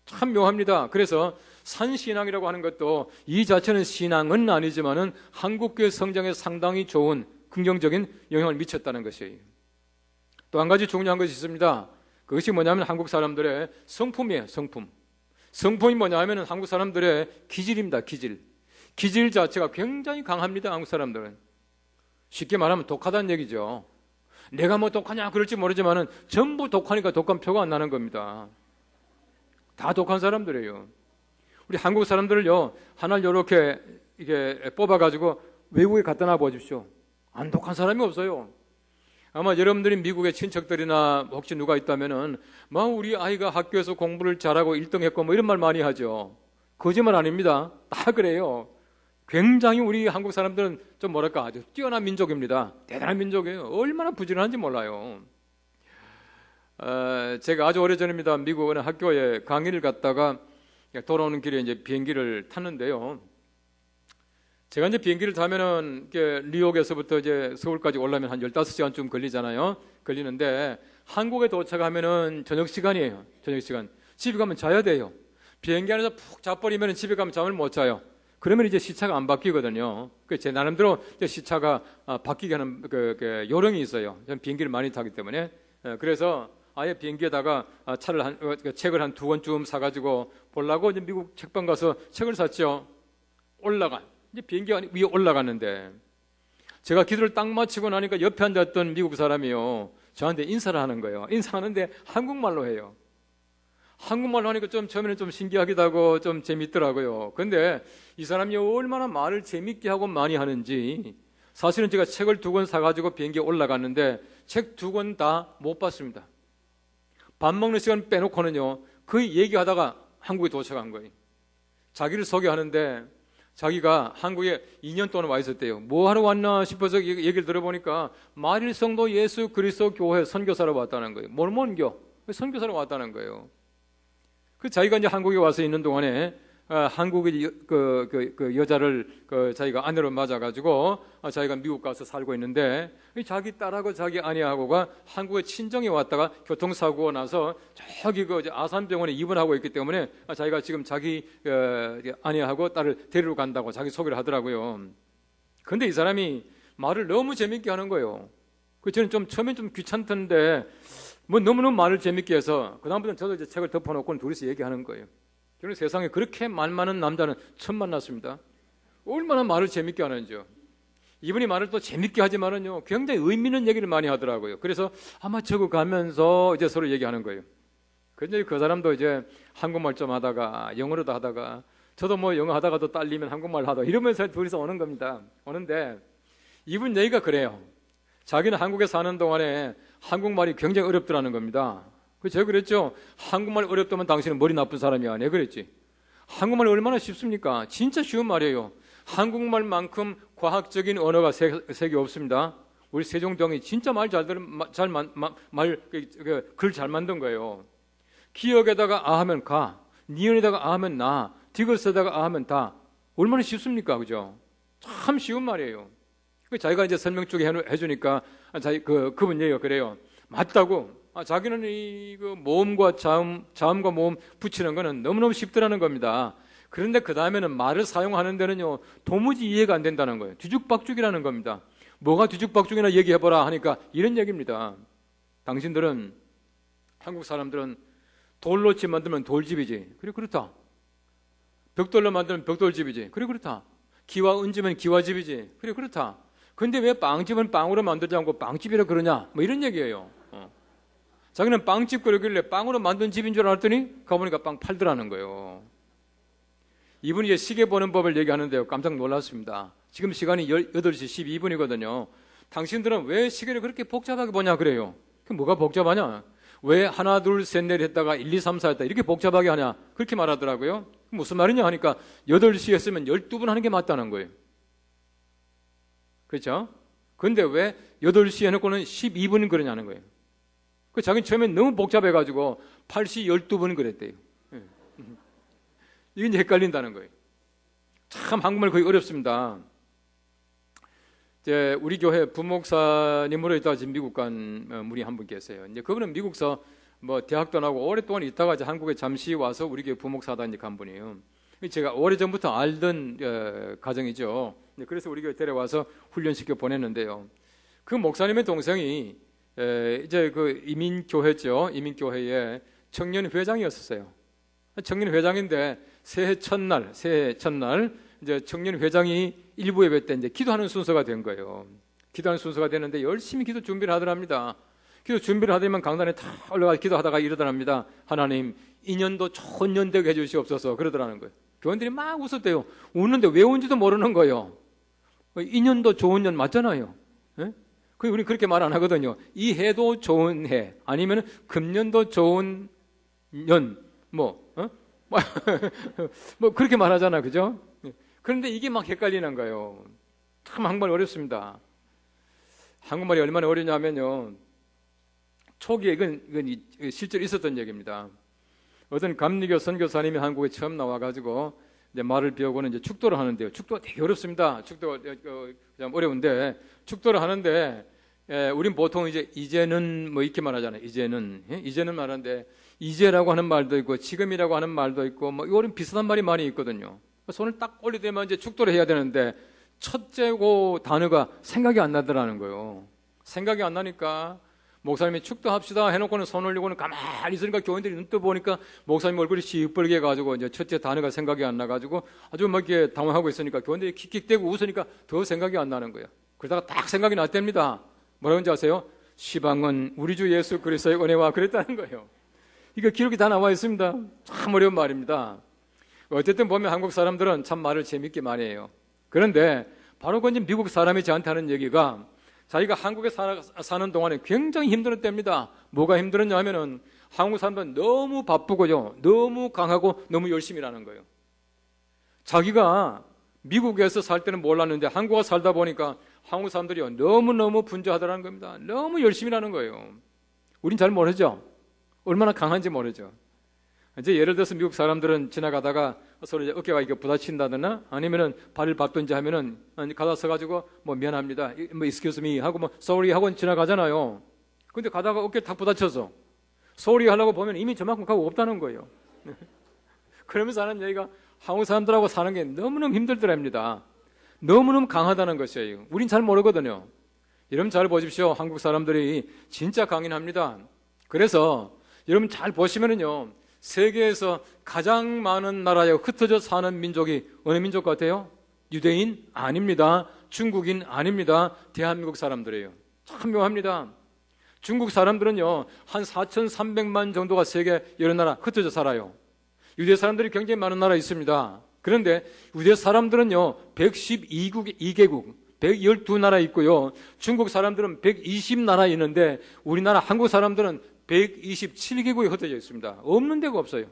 A: 참 묘합니다. 그래서 산신앙이라고 하는 것도 이 자체는 신앙은 아니지만은 한국교회 성장에 상당히 좋은 긍정적인 영향을 미쳤다는 것이에요. 또 한 가지 중요한 것이 있습니다. 그것이 뭐냐면 한국 사람들의 성품이에요. 성품이 뭐냐 하면은 한국 사람들의 기질입니다. 기질 자체가 굉장히 강합니다. 한국 사람들은. 쉽게 말하면 독하다는 얘기죠. 내가 뭐 독하냐 그럴지 모르지만은 전부 독하니까 독한 표가 안 나는 겁니다. 다 독한 사람들이에요. 우리 한국 사람들을요, 하나를 이렇게 뽑아가지고 외국에 갖다 놔 보십시오. 안 독한 사람이 없어요. 아마 여러분들이 미국의 친척들이나 혹시 누가 있다면은, 우리 아이가 학교에서 공부를 잘하고 1등 했고 뭐 이런 말 많이 하죠. 거짓말 아닙니다. 다 그래요. 굉장히 우리 한국 사람들은 좀 뭐랄까 아주 뛰어난 민족입니다. 대단한 민족이에요. 얼마나 부지런한지 몰라요. 제가 아주 오래전입니다. 미국 어느 학교에 강의를 갔다가 돌아오는 길에 이제 비행기를 탔는데요. 제가 이제 비행기를 타면은 뉴욕에서부터 이제 서울까지 올라면 한 15시간쯤 걸리잖아요. 걸리는데 한국에 도착하면은 저녁 시간이에요. 저녁 시간. 집에 가면 자야 돼요. 비행기 안에서 푹 자버리면 집에 가면 잠을 못 자요. 그러면 이제 시차가 안 바뀌거든요. 제 나름대로 시차가 바뀌게 하는 요령이 있어요. 저는 비행기를 많이 타기 때문에. 그래서 아예 비행기에다가 책을 한 2권쯤 사가지고 보려고 이제 미국 책방 가서 책을 샀죠. 이제 비행기 위에 올라갔는데 제가 기도를 딱 마치고 나니까 옆에 앉았던 미국 사람이요. 저한테 인사를 하는 거예요. 인사하는데 한국말로 해요. 한국말로 하니까 처음에는 좀 신기하기도 하고 좀 재밌더라고요. 근데 이 사람이 얼마나 말을 재밌게 하고 많이 하는지 사실은 제가 책을 2권 사가지고 비행기에 올라갔는데 책 2권 다 못 봤습니다. 밥 먹는 시간 빼놓고는요, 거의 얘기하다가 한국에 도착한 거예요. 자기를 소개하는데 자기가 한국에 2년 동안 와 있었대요. 뭐 하러 왔나 싶어서 얘기를 들어보니까 마릴성도 예수 그리스도 교회 선교사로 왔다는 거예요. 모르몬교 선교사로 왔다는 거예요. 자기가 이제 한국에 와서 있는 동안에 한국의 그 여자를 자기가 아내로 맞아가지고 자기가 미국 가서 살고 있는데 자기 딸하고 자기 아내하고가 한국에 친정에 왔다가 교통사고가 나서 저기 아산병원에 입원하고 있기 때문에 자기가 지금 자기 아내하고 딸을 데리러 간다고 자기 소개를 하더라고요. 그런데 이 사람이 말을 너무 재밌게 하는 거예요. 저는 처음엔 좀 귀찮던데 너무너무 말을 재밌게 해서 그다음부터는 저도 이제 책을 덮어놓고 둘이서 얘기하는 거예요. 저는 세상에 그렇게 말 많은 남자는 처음 만났습니다. 얼마나 말을 재밌게 하는지요. 이분이 말을 또 재밌게 하지만은요, 굉장히 의미 있는 얘기를 많이 하더라고요. 그래서 아마 적어가면서 이제 서로 얘기하는 거예요. 근데 그 사람도 이제 한국말 좀 하다가 영어로도 하다가 저도 뭐 영어 하다가도 딸리면 한국말 하다가 이러면서 둘이서 오는 겁니다. 오는데 이분 얘기가 그래요. 자기는 한국에 사는 동안에 한국말이 굉장히 어렵더라는 겁니다. 제가 그랬죠. 한국말 어렵다면 당신은 머리 나쁜 사람이야. 내가 그랬지. 한국말 얼마나 쉽습니까? 진짜 쉬운 말이에요. 한국말만큼 과학적인 언어가 세계 없습니다. 우리 세종대왕이 진짜 말 잘 들은 글 잘 만든 거예요. 기역에다가 아 하면 가, 니은에다가 아 하면 나, 디귿에다가 아 하면 다. 얼마나 쉽습니까, 그죠? 참 쉬운 말이에요. 자기가 이제 설명 쪽에 해주니까 그분 얘기가 그래요. 맞다고. 자기는 그 모음과 자음과 모음 붙이는 거는 너무너무 쉽더라는 겁니다. 그런데 그 다음에는 말을 사용하는 데는요, 도무지 이해가 안 된다는 거예요. 뒤죽박죽이라는 겁니다. 뭐가 뒤죽박죽이나 얘기해보라 하니까 이런 얘기입니다. 당신들은, 한국 사람들은 돌로집 만들면 돌집이지. 그래, 그렇다. 벽돌로 만들면 벽돌집이지. 그래, 그렇다. 기와 은지면 기와집이지. 그래, 그렇다. 근데 왜 빵집은 빵으로 만들지 않고 빵집이라 그러냐? 뭐 이런 얘기예요. 자기는 빵집 그러길래 빵으로 만든 집인 줄 알았더니 가보니까 빵 팔더라는 거예요. 이분이 이제 시계 보는 법을 얘기하는데요. 깜짝 놀랐습니다. 지금 시간이 8시 12분이거든요. 당신들은 왜 시계를 그렇게 복잡하게 보냐 그래요. 그 뭐가 복잡하냐? 왜 하나, 둘, 셋, 넷 했다가 1, 2, 3, 4 했다 이렇게 복잡하게 하냐? 그렇게 말하더라고요. 무슨 말이냐 하니까 8시 했으면 12분 하는 게 맞다는 거예요. 그렇죠? 근데 왜 8시 해놓고는 12분 그러냐는 거예요. 그 자기는 처음엔 너무 복잡해가지고 8시 12분 그랬대요. 이게 이제 헷갈린다는 거예요. 참 한국말 거의 어렵습니다. 이제 우리 교회 부목사님으로 있다가 지금 미국 간 분이 한 분 계세요. 이제 그분은 미국서 뭐 대학도 나고 오랫동안 있다가 이제 한국에 잠시 와서 우리 교회 부목사다 이제 간 분이에요. 제가 오래전부터 알던 가정이죠. 그래서 우리 교회 데려와서 훈련시켜 보냈는데요. 그 목사님의 동생이 이제 그 이민교회죠. 이민교회의 청년회장이었었어요. 청년회장인데 새해 첫날 이제 청년회장이 일부 예배 때 이제 기도하는 순서가 된 거예요. 기도하는 순서가 됐는데 열심히 기도 준비를 하더랍니다. 기도 준비를 하더니만 강단에 다 올라가 기도하다가 이러더랍니다. 하나님, 이 년도 좋은 년 되게 해주시옵소서 그러더라는 거예요. 교원들이 막 웃었대요. 웃는데 왜 웃는지도 모르는 거예요. 이 년도 좋은 년 맞잖아요. 예? 우리 그렇게 말 안 하거든요. 이 해도 좋은 해, 아니면 금년도 좋은 년, 뭐 그렇게 말하잖아, 그죠? 그런데 이게 막 헷갈리는 거예요. 참 한국말 어렵습니다. 한국말이 얼마나 어려냐면요. 초기에 이건 실제로 있었던 얘기입니다. 어떤 감리교 선교사님이 한국에 처음 나와가지고 이제 말을 배우고는 이제 축도를 하는데요. 축도가 되게 어렵습니다. 축도가 좀 어려운데 축도를 하는데 우린 보통 이제는 뭐 이렇게 말하잖아요. 이제는 말하는데 이제라고 하는 말도 있고 지금이라고 하는 말도 있고 뭐 이거는 비슷한 말이 많이 있거든요. 손을 딱 올리되면 이제 축도를 해야 되는데 첫째고 단어가 생각이 안 나더라는 거예요. 생각이 안 나니까 목사님이 축도합시다 해놓고는 손 올리고는 가만히 있으니까 교인들이 눈 떠보니까 목사님 얼굴이 시뻘게 해가지고 이제 첫째 단어가 생각이 안 나가지고 아주 막 이렇게 당황하고 있으니까 교인들이 킥킥대고 웃으니까 더 생각이 안 나는 거예요. 그러다가 딱 생각이 났답니다. 뭐라고 하는지 아세요? 시방은 우리 주 예수 그리스도의 은혜와 그랬다는 거예요. 이거 기록이 다 나와 있습니다. 참 어려운 말입니다. 어쨌든 보면 한국 사람들은 참 말을 재밌게 많이 해요. 그런데 바로 그 미국 사람이 저한테 하는 얘기가 자기가 한국에 사는 동안에 굉장히 힘들었 답니다. 뭐가 힘들었냐 하면은 한국 사람들은 너무 바쁘고요. 너무 강하고 너무 열심히 일하는 거예요. 자기가 미국에서 살 때는 몰랐는데 한국에 살다 보니까 한국 사람들이 너무너무 분주하다는 겁니다. 너무 열심히 일하는 거예요. 우린 잘 모르죠. 얼마나 강한지 모르죠. 이제 예를 들어서 미국 사람들은 지나가다가 서로 이제 어깨가 이렇게 부딪힌다거나 아니면은 발을 밟든지 하면은 가다 서가지고 뭐 미안합니다, 뭐 excuse me 하고 뭐 sorry 하고 지나가잖아요. 근데 가다가 어깨를 탁 부딪혀서 sorry 하려고 보면 이미 저만큼 가고 없다는 거예요. 그러면서 하는 얘기가 한국 사람들하고 사는 게 너무너무 힘들더랍니다. 너무너무 강하다는 것이에요. 우린 잘 모르거든요. 여러분 잘 보십시오. 한국 사람들이 진짜 강인합니다. 그래서 여러분 잘 보시면은요, 세계에서 가장 많은 나라에 흩어져 사는 민족이 어느 민족 같아요? 유대인? 아닙니다. 중국인? 아닙니다. 대한민국 사람들이에요. 참 묘합니다. 중국 사람들은요, 한 4,300만 정도가 세계 여러 나라 흩어져 살아요. 유대 사람들이 굉장히 많은 나라에 있습니다. 그런데 유대 사람들은요, 112개국, 112나라 있고요. 중국 사람들은 120나라에 있는데 우리나라 한국 사람들은 127개국에 흩어져 있습니다. 없는 데가 없어요.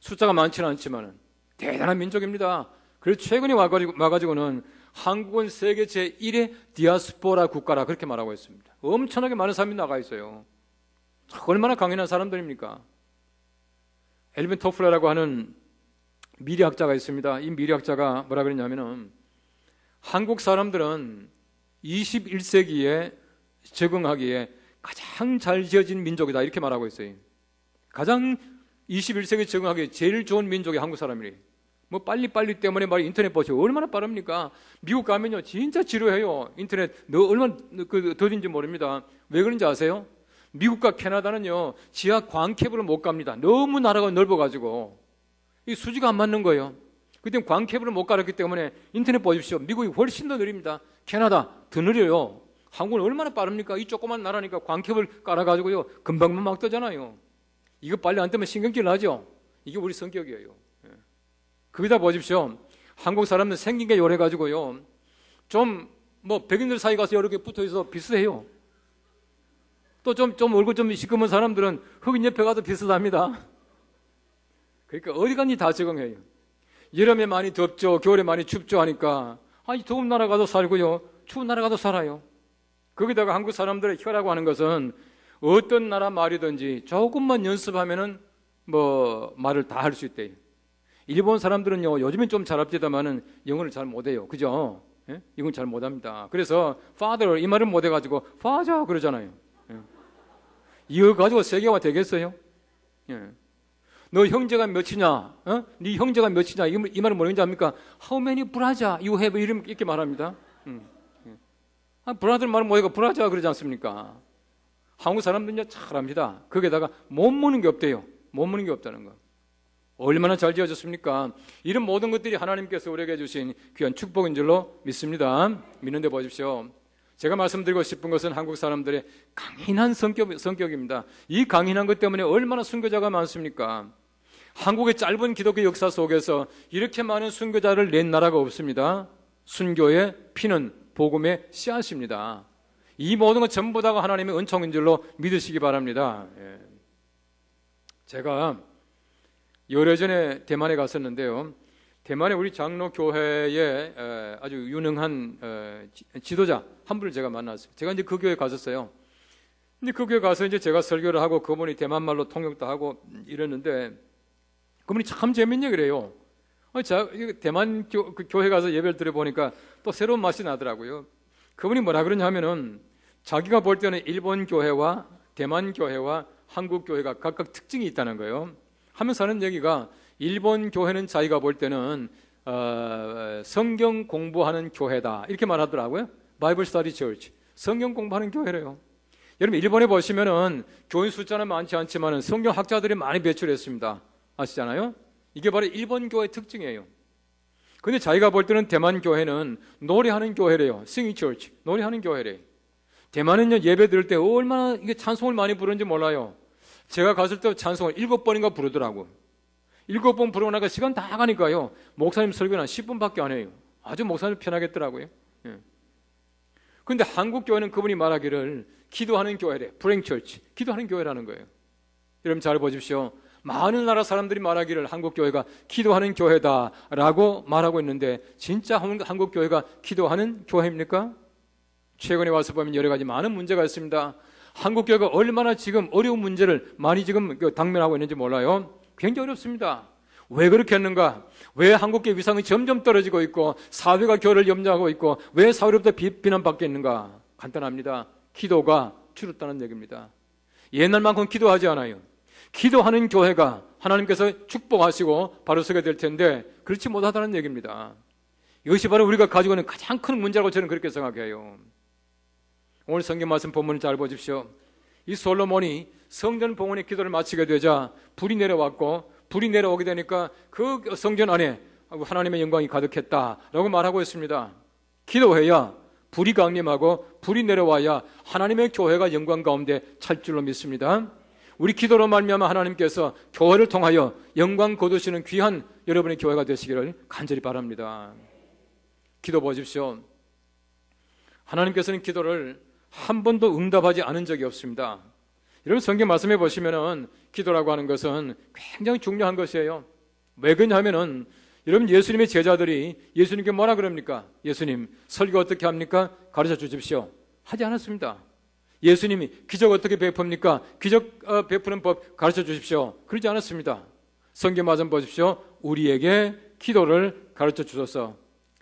A: 숫자가 많지는 않지만 대단한 민족입니다. 그래서 최근에 와가지고는 한국은 세계 제1의 디아스포라 국가라 그렇게 말하고 있습니다. 엄청나게 많은 사람이 나가 있어요. 얼마나 강인한 사람들입니까? 엘빈 토플러라고 하는 미래학자가 있습니다. 이 미래학자가 뭐라 그랬냐면은 한국 사람들은 21세기에 적응하기에 가장 잘 지어진 민족이다 이렇게 말하고 있어요. 가장 21세기에 적응하기에 제일 좋은 민족이 한국 사람이래요. 뭐 빨리빨리 때문에 말이 인터넷 보세요. 얼마나 빠릅니까? 미국 가면요 진짜 지루해요. 인터넷 얼마나 더딘지 모릅니다. 왜 그런지 아세요? 미국과 캐나다는요 지하 광캐블을 못 갑니다. 너무 나라가 넓어가지고 이 수지가 안 맞는 거예요. 그때 광캐블을 못 갈았기 때문에 인터넷 보십시오. 미국이 훨씬 더 느립니다. 캐나다 더 느려요. 한국은 얼마나 빠릅니까? 이 조그만 나라니까 광캐블 깔아가지고요 금방만 막 뜨잖아요. 이거 빨리 안 뜨면 신경질 나죠. 이게 우리 성격이에요. 거기다 보십시오. 한국 사람들 생긴 게 요래가지고요 좀 뭐 백인들 사이 가서 여러 개 붙어있어 비슷해요. 또 좀 얼굴 좀 시커먼 사람들은 흑인 옆에 가도 비슷합니다. 그러니까 어디 갔니 다 적응해요. 여름에 많이 덥죠. 겨울에 많이 춥죠 하니까 더운 나라 가도 살고요 추운 나라 가도 살아요. 거기다가 한국 사람들의 혀라고 하는 것은 어떤 나라 말이든지 조금만 연습하면은 뭐 말을 다 할 수 있대요. 일본 사람들은요 요즘엔 좀 잘합디다마는 영어를 잘 못해요. 그죠? 예? 이건 잘 못합니다. 그래서 father 이 말을 못해가지고 father 그러잖아요. 예. 이거 가지고 세계화 되겠어요? 예. 너 형제가 몇이냐? 어? 네 형제가 몇이냐? 이 말은 뭐는지 압니까? How many brother you have? 이렇게 말합니다. 브라들 말은 뭐예요? 브라자 그러지 않습니까? 한국 사람들은요 잘합니다. 거기에다가 못 무는 게 없대요. 못 무는 게 없다는 거. 얼마나 잘 지어졌습니까? 이런 모든 것들이 하나님께서 우리에게 주신 귀한 축복인 줄로 믿습니다. 믿는데 보십시오. 제가 말씀드리고 싶은 것은 한국 사람들의 강인한 성격입니다. 이 강인한 것 때문에 얼마나 순교자가 많습니까? 한국의 짧은 기독교 역사 속에서 이렇게 많은 순교자를 낸 나라가 없습니다. 순교의 피는 복음의 씨앗입니다. 이 모든 것 전부 다가 하나님의 은총인 줄로 믿으시기 바랍니다. 예. 제가 오래전에 대만에 갔었는데요. 대만에 우리 장로교회의 아주 유능한 지도자 한 분을 제가 만났어요. 제가 이제 그 교회에 갔었어요. 근데 그 교회 가서 이제 제가 설교를 하고 그분이 대만 말로 통역도 하고 이랬는데 그분이 참 재밌네 그래요. 대만 교회 가서 예배를 드려보니까 또 새로운 맛이 나더라고요. 그분이 뭐라 그러냐 하면은 자기가 볼 때는 일본 교회와 대만 교회와 한국 교회가 각각 특징이 있다는 거예요. 하면서 하는 얘기가 일본 교회는 자기가 볼 때는 성경 공부하는 교회다 이렇게 말하더라고요. 바이블 스터디 처치 성경 공부하는 교회래요. 여러분 일본에 보시면은 교인 숫자는 많지 않지만 성경학자들이 많이 배출했습니다. 아시잖아요? 이게 바로 일본 교회의 특징이에요. 근데 자기가 볼 때는 대만 교회는 노래하는 교회래요. 싱잉 처치 노래하는 교회래요. 대만은요 예배 드릴 때 얼마나 이게 찬송을 많이 부르는지 몰라요. 제가 갔을 때 찬송을 7번인가 부르더라고. 7번 부르고 나니까 시간 다 가니까요 목사님 설교는 한 10분밖에 안 해요. 아주 목사님 편하겠더라고요. 예. 근데 한국 교회는 그분이 말하기를 기도하는 교회래. 프랭 처치 기도하는 교회라는 거예요. 여러분 잘 보십시오. 많은 나라 사람들이 말하기를 한국 교회가 기도하는 교회다라고 말하고 있는데 진짜 한국 교회가 기도하는 교회입니까? 최근에 와서 보면 여러 가지 많은 문제가 있습니다. 한국 교회가 얼마나 지금 어려운 문제를 많이 지금 당면하고 있는지 몰라요. 굉장히 어렵습니다. 왜 그렇게 했는가? 왜 한국교회 위상이 점점 떨어지고 있고 사회가 교회를 염려하고 있고 왜 사회로부터 비난받게 있는가? 간단합니다. 기도가 줄었다는 얘기입니다. 옛날만큼 기도하지 않아요. 기도하는 교회가 하나님께서 축복하시고 바로 서게 될 텐데 그렇지 못하다는 얘기입니다. 이것이 바로 우리가 가지고 있는 가장 큰 문제라고 저는 그렇게 생각해요. 오늘 성경 말씀 본문을 잘 보십시오. 이 솔로몬이 성전 봉헌의 기도를 마치게 되자 불이 내려왔고 불이 내려오게 되니까 그 성전 안에 하나님의 영광이 가득했다라고 말하고 있습니다. 기도해야 불이 강림하고 불이 내려와야 하나님의 교회가 영광 가운데 찰 줄로 믿습니다. 우리 기도로 말미암아 하나님께서 교회를 통하여 영광 거두시는 귀한 여러분의 교회가 되시기를 간절히 바랍니다. 기도 보십시오. 하나님께서는 기도를 한 번도 응답하지 않은 적이 없습니다. 여러분 성경 말씀해 보시면은 기도라고 하는 것은 굉장히 중요한 것이에요. 왜 그러냐면은 여러분, 예수님의 제자들이 예수님께 뭐라 그럽니까? 예수님, 설교 어떻게 합니까? 가르쳐 주십시오. 하지 않았습니다. 예수님이 기적 어떻게 베풉니까? 기적 베푸는 법 가르쳐 주십시오. 그러지 않았습니다. 성경 말씀 보십시오. 우리에게 기도를 가르쳐 주셔서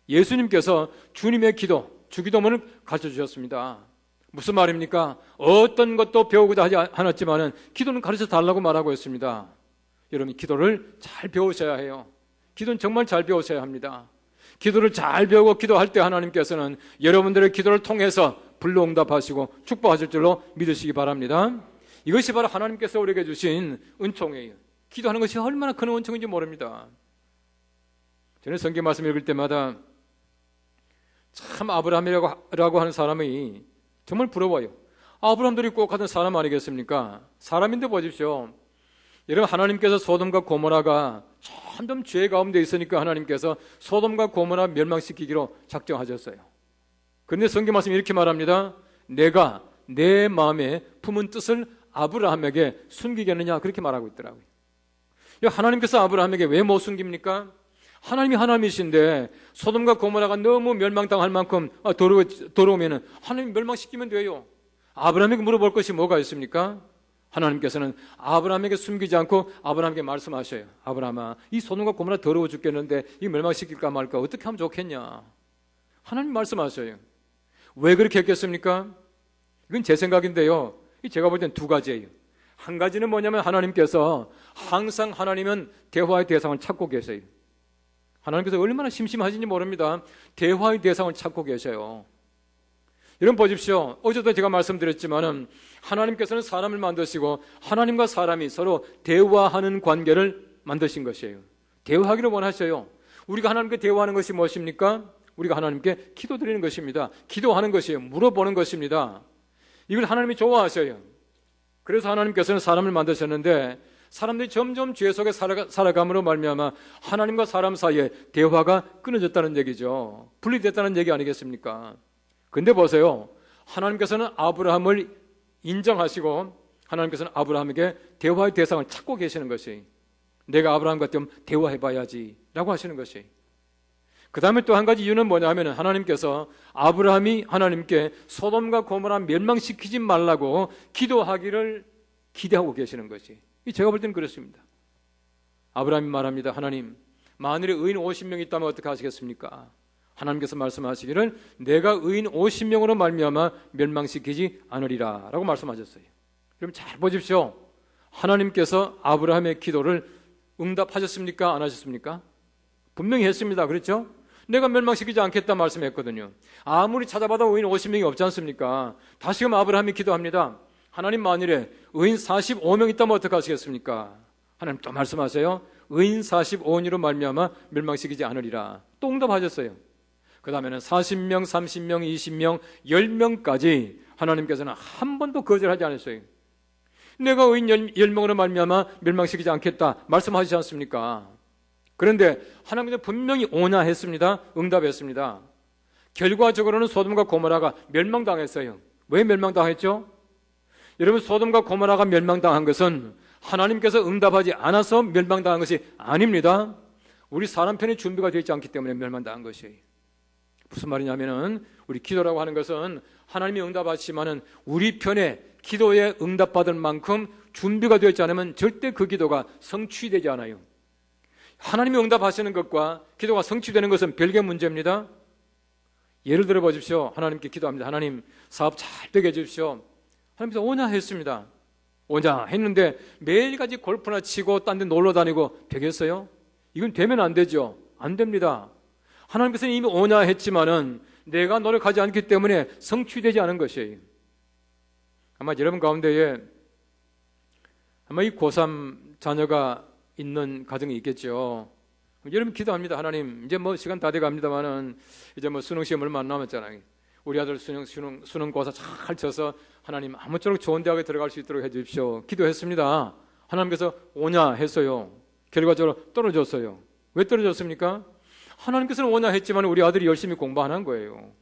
A: 예수님께서 주님의 기도, 주기도문을 가르쳐 주셨습니다. 무슨 말입니까? 어떤 것도 배우고자 하지 않았지만은 기도는 가르쳐 달라고 말하고 있습니다. 여러분, 기도를 잘 배우셔야 해요. 기도는 정말 잘 배우셔야 합니다. 기도를 잘 배우고 기도할 때 하나님께서는 여러분들의 기도를 통해서 불로응답하시고 축복하실 줄로 믿으시기 바랍니다. 이것이 바로 하나님께서 우리에게 주신 은총이에요. 기도하는 것이 얼마나 큰 은총인지 모릅니다. 저는 성경 말씀 읽을 때마다 참 아브라함이라고 하는 사람이 정말 부러워요. 아브라함들이 꼭 하던 사람 아니겠습니까? 사람인데 보십시오. 여러분, 하나님께서 소돔과 고모라가 점점 죄 가운데 있으니까 하나님께서 소돔과 고모라 멸망시키기로 작정하셨어요. 그런데 성경 말씀이 이렇게 말합니다. 내가 내 마음에 품은 뜻을 아브라함에게 숨기겠느냐, 그렇게 말하고 있더라고요. 하나님께서 아브라함에게 왜 못 숨깁니까? 하나님이 하나님이신데 소돔과 고모라가 너무 멸망당할 만큼 더러우면 하나님 멸망시키면 돼요. 아브라함에게 물어볼 것이 뭐가 있습니까? 하나님께서는 아브라함에게 숨기지 않고 아브라함에게 말씀하셔요. 아브라함아, 이 소돔과 고모라 더러워 죽겠는데 이 멸망시킬까 말까 어떻게 하면 좋겠냐? 하나님 말씀하셔요. 왜 그렇게 했겠습니까? 이건 제 생각인데요, 제가 볼 땐 두 가지예요. 한 가지는 뭐냐면 하나님께서 항상 하나님은 대화의 대상을 찾고 계세요. 하나님께서 얼마나 심심하신지 모릅니다. 대화의 대상을 찾고 계셔요. 여러분 보십시오. 어제도 제가 말씀드렸지만은 하나님께서는 사람을 만드시고 하나님과 사람이 서로 대화하는 관계를 만드신 것이에요. 대화하기를 원하셔요. 우리가 하나님께 대화하는 것이 무엇입니까? 우리가 하나님께 기도드리는 것입니다. 기도하는 것이에요. 물어보는 것입니다. 이걸 하나님이 좋아하셔요. 그래서 하나님께서는 사람을 만드셨는데 사람들이 점점 죄 속에 살아감으로 말미암아 하나님과 사람 사이에 대화가 끊어졌다는 얘기죠. 분리됐다는 얘기 아니겠습니까? 근데 보세요. 하나님께서는 아브라함을 인정하시고 하나님께서는 아브라함에게 대화의 대상을 찾고 계시는 것이, 내가 아브라함과 좀 대화해봐야지 라고 하시는 것이. 그 다음에 또 한 가지 이유는 뭐냐면 하나님께서 아브라함이 하나님께 소돔과 고모라 멸망시키지 말라고 기도하기를 기대하고 계시는 것이. 제가 볼 때는 그렇습니다. 아브라함이 말합니다. 하나님, 만일에 의인 50명 있다면 어떻게 하시겠습니까? 하나님께서 말씀하시기를 내가 의인 50명으로 말미암아 멸망시키지 않으리라 라고 말씀하셨어요. 그럼 잘 보십시오. 하나님께서 아브라함의 기도를 응답하셨습니까? 안 하셨습니까? 분명히 했습니다. 그렇죠? 내가 멸망시키지 않겠다 말씀했거든요. 아무리 찾아봐도 의인 50명이 없지 않습니까? 다시금 아브라함이 기도합니다. 하나님, 만일에 의인 45명 있다면 어떻게 하시겠습니까? 하나님 또 말씀하세요. 의인 45인으로 말미암아 멸망시키지 않으리라. 또 응답하셨어요. 그 다음에는 40명, 30명, 20명, 10명까지 하나님께서는 한 번도 거절하지 않았어요. 내가 의인 10명으로 말미암아 멸망시키지 않겠다 말씀하시지 않습니까? 그런데 하나님께서 분명히 오냐 했습니다. 응답했습니다. 결과적으로는 소돔과 고모라가 멸망당했어요. 왜 멸망당했죠? 여러분, 소돔과 고모라가 멸망당한 것은 하나님께서 응답하지 않아서 멸망당한 것이 아닙니다. 우리 사람 편이 준비가 되어 있지 않기 때문에 멸망당한 것이에요. 무슨 말이냐면은 우리 기도라고 하는 것은 하나님이 응답하시지만은 우리 편에 기도에 응답받을 만큼 준비가 되어 있지 않으면 절대 그 기도가 성취되지 않아요. 하나님이 응답하시는 것과 기도가 성취되는 것은 별개의 문제입니다. 예를 들어 보십시오. 하나님께 기도합니다. 하나님, 사업 잘 되게 해주십시오. 하나님께서 오냐 했습니다. 오냐 했는데 매일같이 골프나 치고 딴 데 놀러 다니고 되겠어요? 이건 되면 안 되죠. 안 됩니다. 하나님께서는 이미 오냐 했지만은 내가 노력하지 않기 때문에 성취되지 않은 것이에요. 아마 여러분 가운데에 아마 이 고3 자녀가 있는 가정이 있겠죠. 여러분 기도합니다. 하나님, 이제 뭐 시간 다 돼 갑니다만은 이제 뭐 수능 시험 얼마 안 남았잖아요. 우리 아들 수능고사 잘 쳐서 하나님 아무쪼록 좋은 대학에 들어갈 수 있도록 해주십시오. 기도했습니다. 하나님께서 오냐 했어요. 결과적으로 떨어졌어요. 왜 떨어졌습니까? 하나님께서는 오냐 했지만 우리 아들이 열심히 공부 안 한 거예요.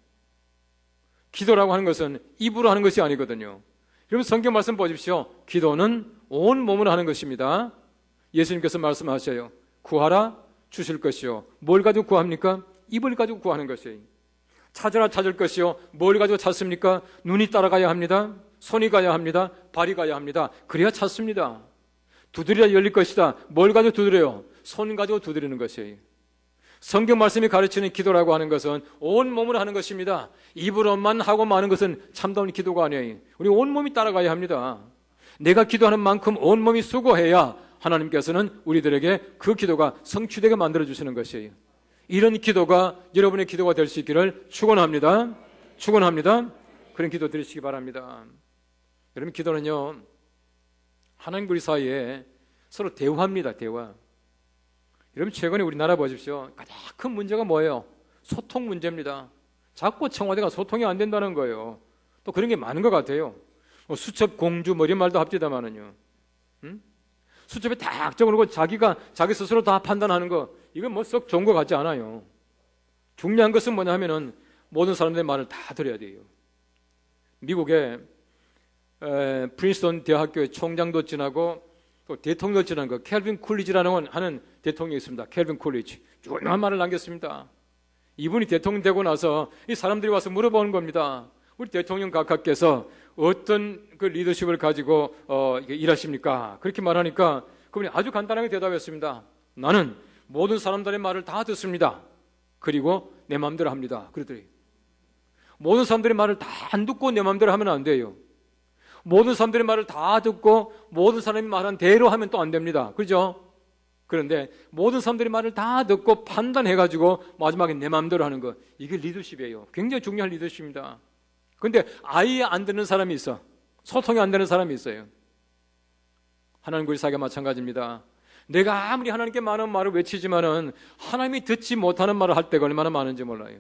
A: 기도라고 하는 것은 입으로 하는 것이 아니거든요. 여러분 성경 말씀 보십시오. 기도는 온 몸으로 하는 것입니다. 예수님께서 말씀하셔요. 구하라 주실 것이요. 뭘 가지고 구합니까? 입을 가지고 구하는 것이에요. 찾으라 찾을 것이요. 뭘 가지고 찾습니까? 눈이 따라가야 합니다. 손이 가야 합니다. 발이 가야 합니다. 그래야 찾습니다. 두드리라 열릴 것이다. 뭘 가지고 두드려요? 손 가지고 두드리는 것이에요. 성경 말씀이 가르치는 기도라고 하는 것은 온 몸으로 하는 것입니다. 입으로만 하고 마는 것은 참다운 기도가 아니에요. 우리 온 몸이 따라가야 합니다. 내가 기도하는 만큼 온 몸이 수고해야 하나님께서는 우리들에게 그 기도가 성취되게 만들어주시는 것이에요. 이런 기도가 여러분의 기도가 될 수 있기를 축원합니다. 축원합니다. 그런 기도 드리시기 바랍니다. 여러분, 기도는요, 하나님과 우리 사이에 서로 대화합니다. 대화. 여러분, 최근에 우리나라 보십시오. 가장 큰 문제가 뭐예요? 소통 문제입니다. 자꾸 청와대가 소통이 안 된다는 거예요. 또 그런 게 많은 것 같아요. 수첩 공주 뭐 이런 말도 합디다마는요. 수첩에 딱 적어놓고 자기 스스로 다 판단하는 거, 이건 뭐 썩 좋은 것 같지 않아요. 중요한 것은 뭐냐 하면은 모든 사람들의 말을 다 들어야 돼요. 미국의 프린스턴 대학교의 총장도 지나고 또 대통령도 지난 거 켈빈 쿨리지라는 하는 대통령이 있습니다. 켈빈 쿨리지. 유명한 말을 남겼습니다. 이분이 대통령 되고 나서 이 사람들이 와서 물어보는 겁니다. 우리 대통령 각하께서 어떤 그 리더십을 가지고 일하십니까? 그렇게 말하니까 그분이 아주 간단하게 대답했습니다. 나는 모든 사람들의 말을 다 듣습니다. 그리고 내 마음대로 합니다. 그러더니 모든 사람들의 말을 다 안 듣고 내 마음대로 하면 안 돼요. 모든 사람들의 말을 다 듣고 모든 사람이 말한 대로 하면 또 안 됩니다. 그렇죠? 그런데 모든 사람들의 말을 다 듣고 판단해가지고 마지막에 내 마음대로 하는 거, 이게 리더십이에요. 굉장히 중요한 리더십입니다. 그런데 아예 안 듣는 사람이 있어. 소통이 안 되는 사람이 있어요. 하나님과 우리 사이가 마찬가지입니다. 내가 아무리 하나님께 많은 말을 외치지만은 하나님이 듣지 못하는 말을 할 때가 얼마나 많은지 몰라요.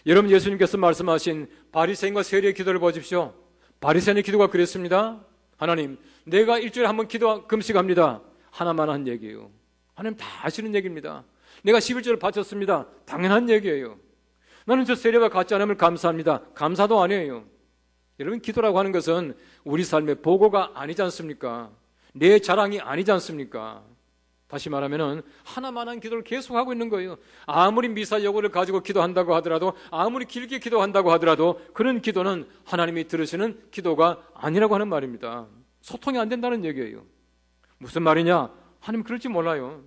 A: 여러분, 예수님께서 말씀하신 바리새인과 세리의 기도를 보십시오. 바리새인의 기도가 그랬습니다. 하나님, 내가 일주일에 한 번 금식합니다. 하나만 한 얘기예요. 하나님 다 아시는 얘기입니다. 내가 11조를 바쳤습니다. 당연한 얘기예요. 나는 저 세례와 같지 않음을 감사합니다. 감사도 아니에요. 여러분, 기도라고 하는 것은 우리 삶의 보고가 아니지 않습니까? 내 자랑이 아니지 않습니까? 다시 말하면 하나만한 기도를 계속하고 있는 거예요. 아무리 미사여구를 가지고 기도한다고 하더라도, 아무리 길게 기도한다고 하더라도 그런 기도는 하나님이 들으시는 기도가 아니라고 하는 말입니다. 소통이 안 된다는 얘기예요. 무슨 말이냐? 하나님 그럴지 몰라요.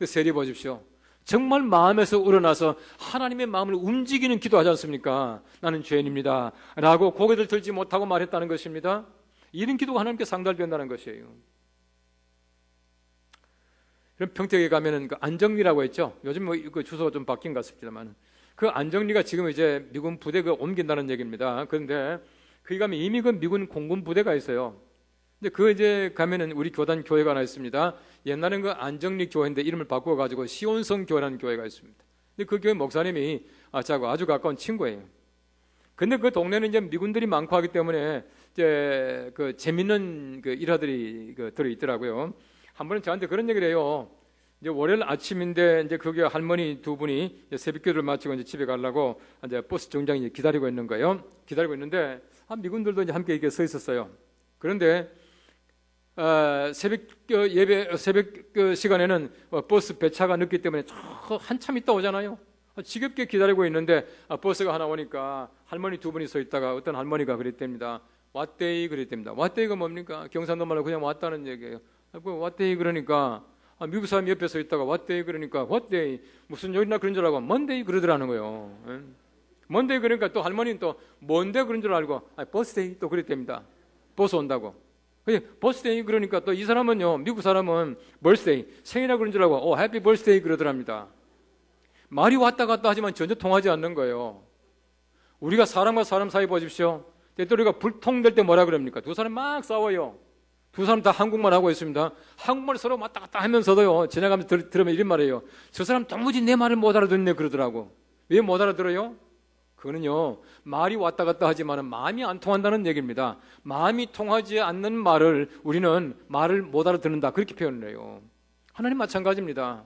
A: 세리 보십시오. 정말 마음에서 우러나서 하나님의 마음을 움직이는 기도하지 않습니까? 나는 죄인입니다 라고 고개를 들지 못하고 말했다는 것입니다. 이런 기도가 하나님께 상달된다는 것이에요. 그럼 평택에 가면은 그 안정리라고 했죠. 요즘 뭐 그 주소가 좀 바뀐 것 같습니다만, 그 안정리가 지금 이제 미군 부대가 옮긴다는 얘기입니다. 그런데 거기 가면 이미 그 미군 공군 부대가 있어요. 근데 그 이제 가면은 우리 교단 교회가 하나 있습니다. 옛날엔 그 안정리 교회인데 이름을 바꿔가지고 시온성 교회라는 교회가 있습니다. 근데 그 교회 목사님이 저하고 아주 가까운 친구예요. 근데 그 동네는 이제 미군들이 많고 하기 때문에 이제 그 재밌는 그 일화들이 그 들어 있더라고요. 한 번은 저한테 그런 얘기를 해요. 이제 월요일 아침인데 이제 거기 할머니 두 분이 새벽기도를 마치고 이제 집에 가려고 이제 버스 정장이 기다리고 있는 거예요. 기다리고 있는데 미군들도 이제 함께 이렇게 서 있었어요. 그런데 새벽 시간에는 버스 배차가 늦기 때문에 한참 있다 오잖아요. 지겹게 기다리고 있는데 버스가 하나 오니까 할머니 두 분이 서 있다가 어떤 할머니가 그랬답니다. 왓데이 그랬답니다. 왓데이가 뭡니까? 경상도 말로 그냥 왔다는 얘기예요. 왓데이 그러니까 미국 사람이 옆에 서 있다가 왓데이 그러니까 왓데이 무슨 요일이나 그런 줄 알고 먼데이 그러더라는 거예요. 먼데이 그러니까 또 할머니는 또 뭔데 그런 줄 알고 버스데이 또 그랬답니다. 버스 온다고. 버스데이 그러니까 또 이 사람은요, 미국 사람은 벌스데이 생일이라 그런 줄 알고 해피 벌스데이 그러더랍니다. 말이 왔다 갔다 하지만 전혀 통하지 않는 거예요. 우리가 사람과 사람 사이 보십시오. 때때로 우리가 불통될 때 뭐라 그럽니까? 두 사람 막 싸워요. 두 사람 다 한국말 하고 있습니다. 한국말 서로 왔다 갔다 하면서도요, 지나가면서 들으면 이런 말이에요. 저 사람 도무지 내 말을 못 알아듣네 그러더라고. 왜 못 알아들어요? 그거는요, 말이 왔다 갔다 하지만 마음이 안 통한다는 얘기입니다. 마음이 통하지 않는 말을 우리는 말을 못 알아듣는다, 그렇게 표현을 해요. 하나님 마찬가지입니다.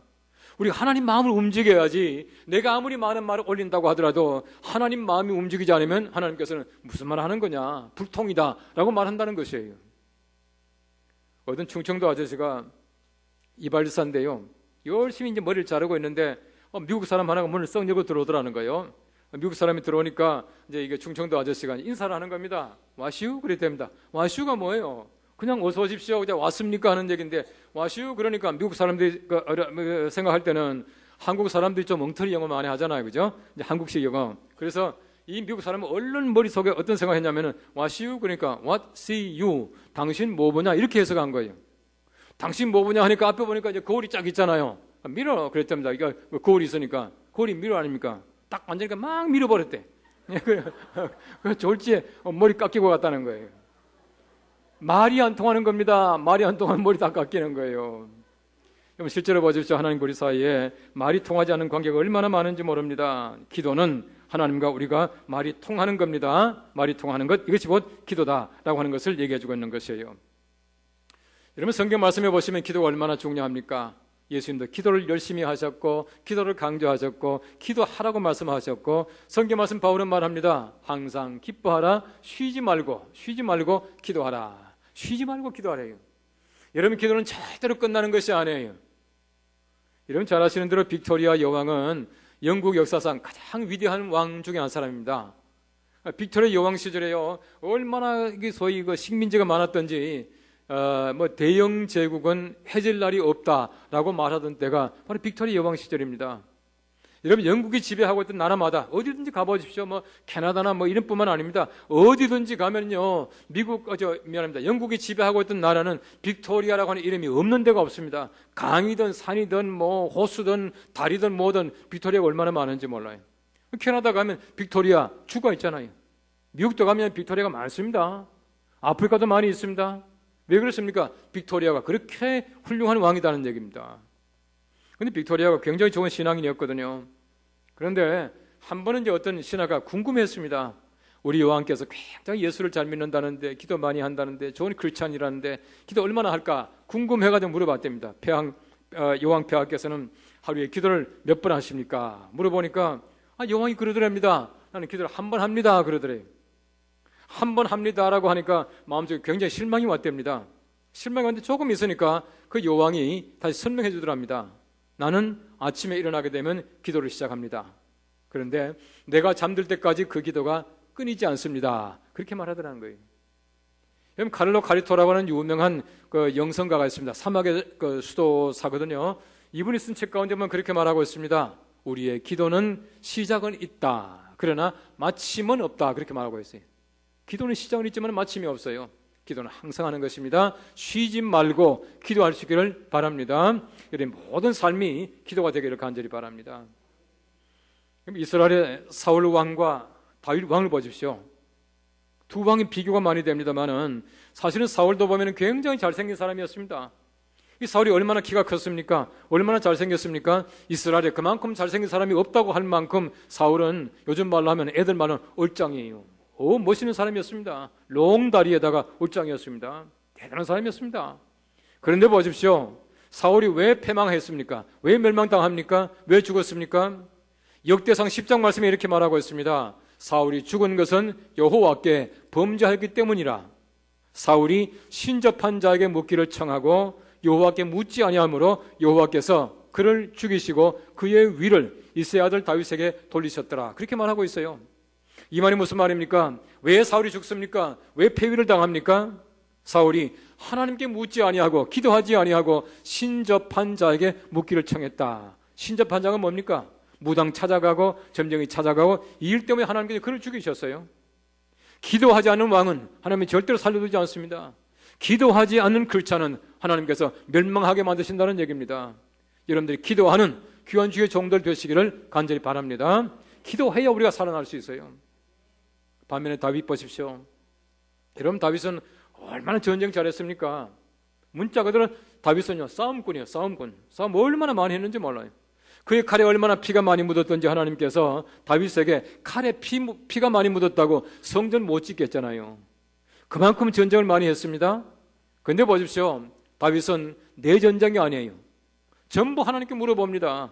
A: 우리가 하나님 마음을 움직여야지. 내가 아무리 많은 말을 올린다고 하더라도 하나님 마음이 움직이지 않으면 하나님께서는 무슨 말 하는 거냐, 불통이다 라고 말한다는 것이에요. 어떤 충청도 아저씨가 이발사인데요, 열심히 이제 머리를 자르고 있는데 미국 사람 하나가 문을 썩 열고 들어오더라는 거예요. 미국 사람이 들어오니까 이제 이게 충청도 아저씨가 인사를 하는 겁니다. 와슈 그래 됩니다. 와슈가 뭐예요? 그냥 어서 오십시오. 그냥 왔습니까 하는 얘기인데 와슈 그러니까 미국 사람들이 생각할 때는 한국 사람들이 좀 엉터리 영어 많이 하잖아요, 그죠? 이제 한국식 영어. 그래서 이 미국 사람은 얼른 머릿속에 어떤 생각했냐면은 와슈 그러니까 what see you 당신 뭐 보냐 이렇게 해석한 거예요. 당신 뭐 보냐 하니까 앞에 보니까 이제 거울이 쫙 있잖아요. 밀어 그랬답니다. 이거 거울이 있으니까 거울이 밀어 아닙니까? 딱 만지니까 막 밀어버렸대. 그 졸지에 머리 깎이고 갔다는 거예요. 말이 안 통하는 겁니다. 말이 안 통하면 머리 다 깎이는 거예요. 여러분 실제로 보십시오. 하나님과 우리 사이에 말이 통하지 않는 관계가 얼마나 많은지 모릅니다. 기도는 하나님과 우리가 말이 통하는 겁니다. 말이 통하는 것 이것이 곧 기도다라고 하는 것을 얘기해주고 있는 것이에요. 여러분 성경 말씀해 보시면 기도가 얼마나 중요합니까? 예수님도 기도를 열심히 하셨고 기도를 강조하셨고 기도하라고 말씀하셨고 성경 말씀 바울은 말합니다. 항상 기뻐하라 쉬지 말고 기도하라. 쉬지 말고 기도하래요. 여러분 기도는 절대로 끝나는 것이 아니에요. 여러분 잘 아시는 대로 빅토리아 여왕은 영국 역사상 가장 위대한 왕 중에 한 사람입니다. 빅토리아 여왕 시절에요 얼마나 소위 식민지가 많았던지 대영 제국은 해질 날이 없다라고 말하던 때가 바로 빅토리아 여왕 시절입니다. 여러분 영국이 지배하고 있던 나라마다 어디든지 가보십시오. 캐나다나 이런 뿐만 아닙니다. 어디든지 가면요 영국이 지배하고 있던 나라는 빅토리아라고 하는 이름이 없는 데가 없습니다. 강이든 산이든 호수든 다리든 뭐든 빅토리아가 얼마나 많은지 몰라요. 캐나다 가면 빅토리아 주가 있잖아요. 미국도 가면 빅토리아가 많습니다. 아프리카도 많이 있습니다. 왜 그렇습니까? 빅토리아가 그렇게 훌륭한 왕이다는 얘기입니다. 근데 빅토리아가 굉장히 좋은 신앙인이었거든요. 그런데 한 번은 이제 어떤 신하가 궁금했습니다. 우리 여왕께서 굉장히 예수를 잘 믿는다는데 기도 많이 한다는데 좋은 크리스찬이라는데 기도 얼마나 할까 궁금해가지고 물어봤답니다. 여왕 폐하께서는 하루에 기도를 몇 번 하십니까? 물어보니까 여왕이 그러더랍니다. 나는 기도를 한 번 합니다. 그러더래요. 한 번 합니다라고 하니까 마음속에 굉장히 실망이 왔답니다. 실망이 왔는데 조금 있으니까 그 여왕이 다시 설명해 주더랍니다. 나는 아침에 일어나게 되면 기도를 시작합니다. 그런데 내가 잠들 때까지 그 기도가 끊이지 않습니다. 그렇게 말하더라는 거예요. 여러분 카를로 카리토라고 하는 유명한 영성가가 있습니다. 사막의 수도사거든요. 이분이 쓴 책 가운데 보면 그렇게 말하고 있습니다. 우리의 기도는 시작은 있다. 그러나 마침은 없다. 그렇게 말하고 있어요. 기도는 시작은 있지만 마침이 없어요. 기도는 항상 하는 것입니다. 쉬지 말고 기도할 수 있기를 바랍니다. 여러분 모든 삶이 기도가 되기를 간절히 바랍니다. 이스라엘의 사울 왕과 다윗 왕을 보십시오. 두 왕이 비교가 많이 됩니다만은 사실은 사울도 보면 굉장히 잘생긴 사람이었습니다. 이 사울이 얼마나 키가 컸습니까? 얼마나 잘생겼습니까? 이스라엘에 그만큼 잘생긴 사람이 없다고 할 만큼 사울은 요즘 말로 하면 애들 말은 얼짱이에요. 멋있는 사람이었습니다. 롱다리에다가 옷장이었습니다. 대단한 사람이었습니다. 그런데 보십시오. 사울이 왜 패망했습니까? 왜 멸망당합니까? 왜 죽었습니까? 역대상 10장 말씀에 이렇게 말하고 있습니다. 사울이 죽은 것은 여호와께 범죄하였기 때문이라. 사울이 신접한 자에게 묻기를 청하고 여호와께 묻지 아니하므로 여호와께서 그를 죽이시고 그의 위를 이새의 아들 다윗에게 돌리셨더라. 그렇게 말하고 있어요. 이 말이 무슨 말입니까? 왜 사울이 죽습니까? 왜 폐위를 당합니까? 사울이 하나님께 묻지 아니하고 기도하지 아니하고 신접한 자에게 묻기를 청했다. 신접한 자가 뭡니까? 무당 찾아가고 점쟁이 찾아가고 이 일 때문에 하나님께서 그를 죽이셨어요. 기도하지 않는 왕은 하나님이 절대로 살려두지 않습니다. 기도하지 않는 크리스찬은 하나님께서 멸망하게 만드신다는 얘기입니다. 여러분들이 기도하는 귀한 주의 종들 되시기를 간절히 바랍니다. 기도해야 우리가 살아날 수 있어요. 반면에 다윗 보십시오. 여러분 다윗은 얼마나 전쟁 잘했습니까? 문자 그대로 다윗은요 싸움꾼이에요. 싸움 얼마나 많이 했는지 몰라요. 그의 칼에 얼마나 피가 많이 묻었던지 하나님께서 다윗에게 칼에 피가 많이 묻었다고 성전 못 짓겠잖아요. 그만큼 전쟁을 많이 했습니다. 그런데 보십시오. 다윗은 내 전쟁이 아니에요. 전부 하나님께 물어봅니다.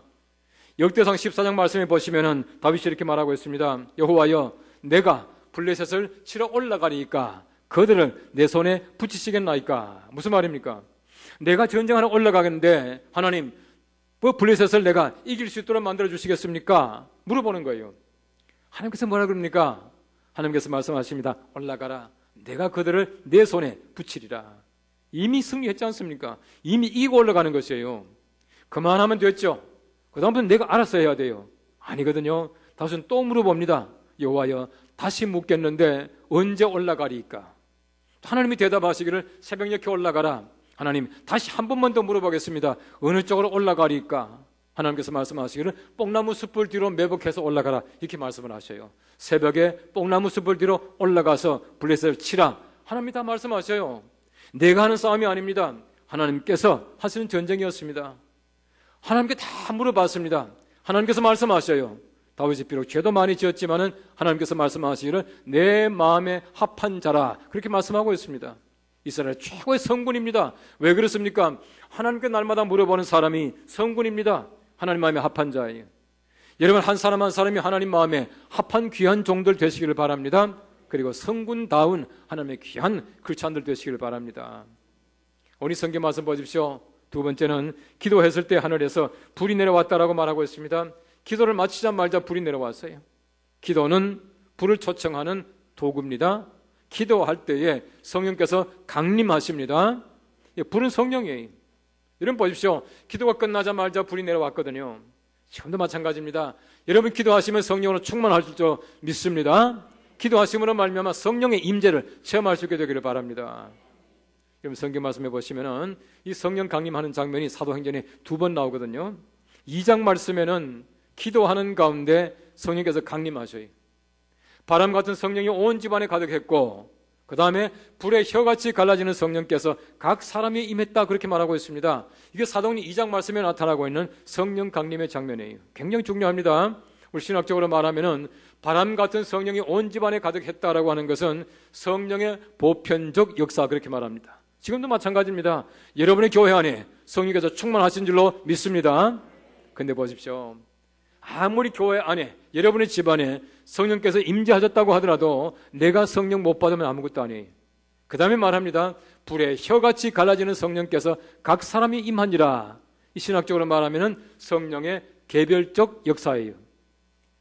A: 역대상 14장 말씀에 보시면은 다윗이 이렇게 말하고 있습니다. 여호와여 내가 블레셋을 치러 올라가니까 그들을 내 손에 붙이시겠나이까. 무슨 말입니까? 내가 전쟁하러 올라가겠는데 하나님 뭐 블레셋을 내가 이길 수 있도록 만들어 주시겠습니까? 물어보는 거예요. 하나님께서 뭐라 그럽니까? 하나님께서 말씀하십니다. 올라가라. 내가 그들을 내 손에 붙이리라. 이미 승리했지 않습니까? 이미 이기고 올라가는 것이에요. 그만하면 됐죠. 그 다음부터는 내가 알아서 해야 돼요. 아니거든요. 다시는 또 물어봅니다. 여호와여, 다시 묻겠는데 언제 올라가리까? 하나님이 대답하시기를 새벽녘에 올라가라. 하나님, 다시 한 번만 더 물어보겠습니다. 어느 쪽으로 올라가리까? 하나님께서 말씀하시기를 뽕나무 숲을 뒤로 매복해서 올라가라. 이렇게 말씀을 하셔요. 새벽에 뽕나무 숲을 뒤로 올라가서 블레셋을 치라. 하나님이 다 말씀하셔요. 내가 하는 싸움이 아닙니다. 하나님께서 하시는 전쟁이었습니다. 하나님께 다 물어봤습니다. 하나님께서 말씀하셔요. 다윗이 비록 죄도 많이 지었지만은 하나님께서 말씀하시기를 내 마음에 합한 자라. 그렇게 말씀하고 있습니다. 이스라엘 최고의 성군입니다. 왜 그렇습니까? 하나님께 날마다 물어보는 사람이 성군입니다. 하나님 마음에 합한 자예요. 여러분, 한 사람 한 사람이 하나님 마음에 합한 귀한 종들 되시기를 바랍니다. 그리고 성군다운 하나님의 귀한 크리스찬들 되시기를 바랍니다. 오늘 성경 말씀 보십시오. 두 번째는 기도했을 때 하늘에서 불이 내려왔다라고 말하고 있습니다. 기도를 마치자마자 불이 내려왔어요. 기도는 불을 초청하는 도구입니다. 기도할 때에 성령께서 강림하십니다. 불은 성령이에요. 여러분 보십시오. 기도가 끝나자마자 불이 내려왔거든요. 지금도 마찬가지입니다. 여러분 기도하시면 성령으로 충만할 줄 믿습니다. 기도하심으로 말미암아 성령의 임재를 체험할 수 있게 되기를 바랍니다. 여러분 성경 말씀해 보시면은 이 성령 강림하는 장면이 사도행전에 2번 나오거든요. 2장 말씀에는 기도하는 가운데 성령께서 강림하셔요. 바람 같은 성령이 온 집안에 가득했고 그 다음에 불의 혀같이 갈라지는 성령께서 각 사람이 임했다 그렇게 말하고 있습니다. 이게 사도행전 2장 말씀에 나타나고 있는 성령 강림의 장면이에요. 굉장히 중요합니다. 우리 신학적으로 말하면은 바람 같은 성령이 온 집안에 가득했다라고 하는 것은 성령의 보편적 역사 그렇게 말합니다. 지금도 마찬가지입니다. 여러분의 교회 안에 성령께서 충만하신 줄로 믿습니다. 근데 보십시오. 아무리 교회 안에 여러분의 집안에 성령께서 임재하셨다고 하더라도 내가 성령 못 받으면 아무것도 아니에요. 그 다음에 말합니다. 불의 혀같이 갈라지는 성령께서 각 사람이 임하니라. 이 신학적으로 말하면 성령의 개별적 역사예요.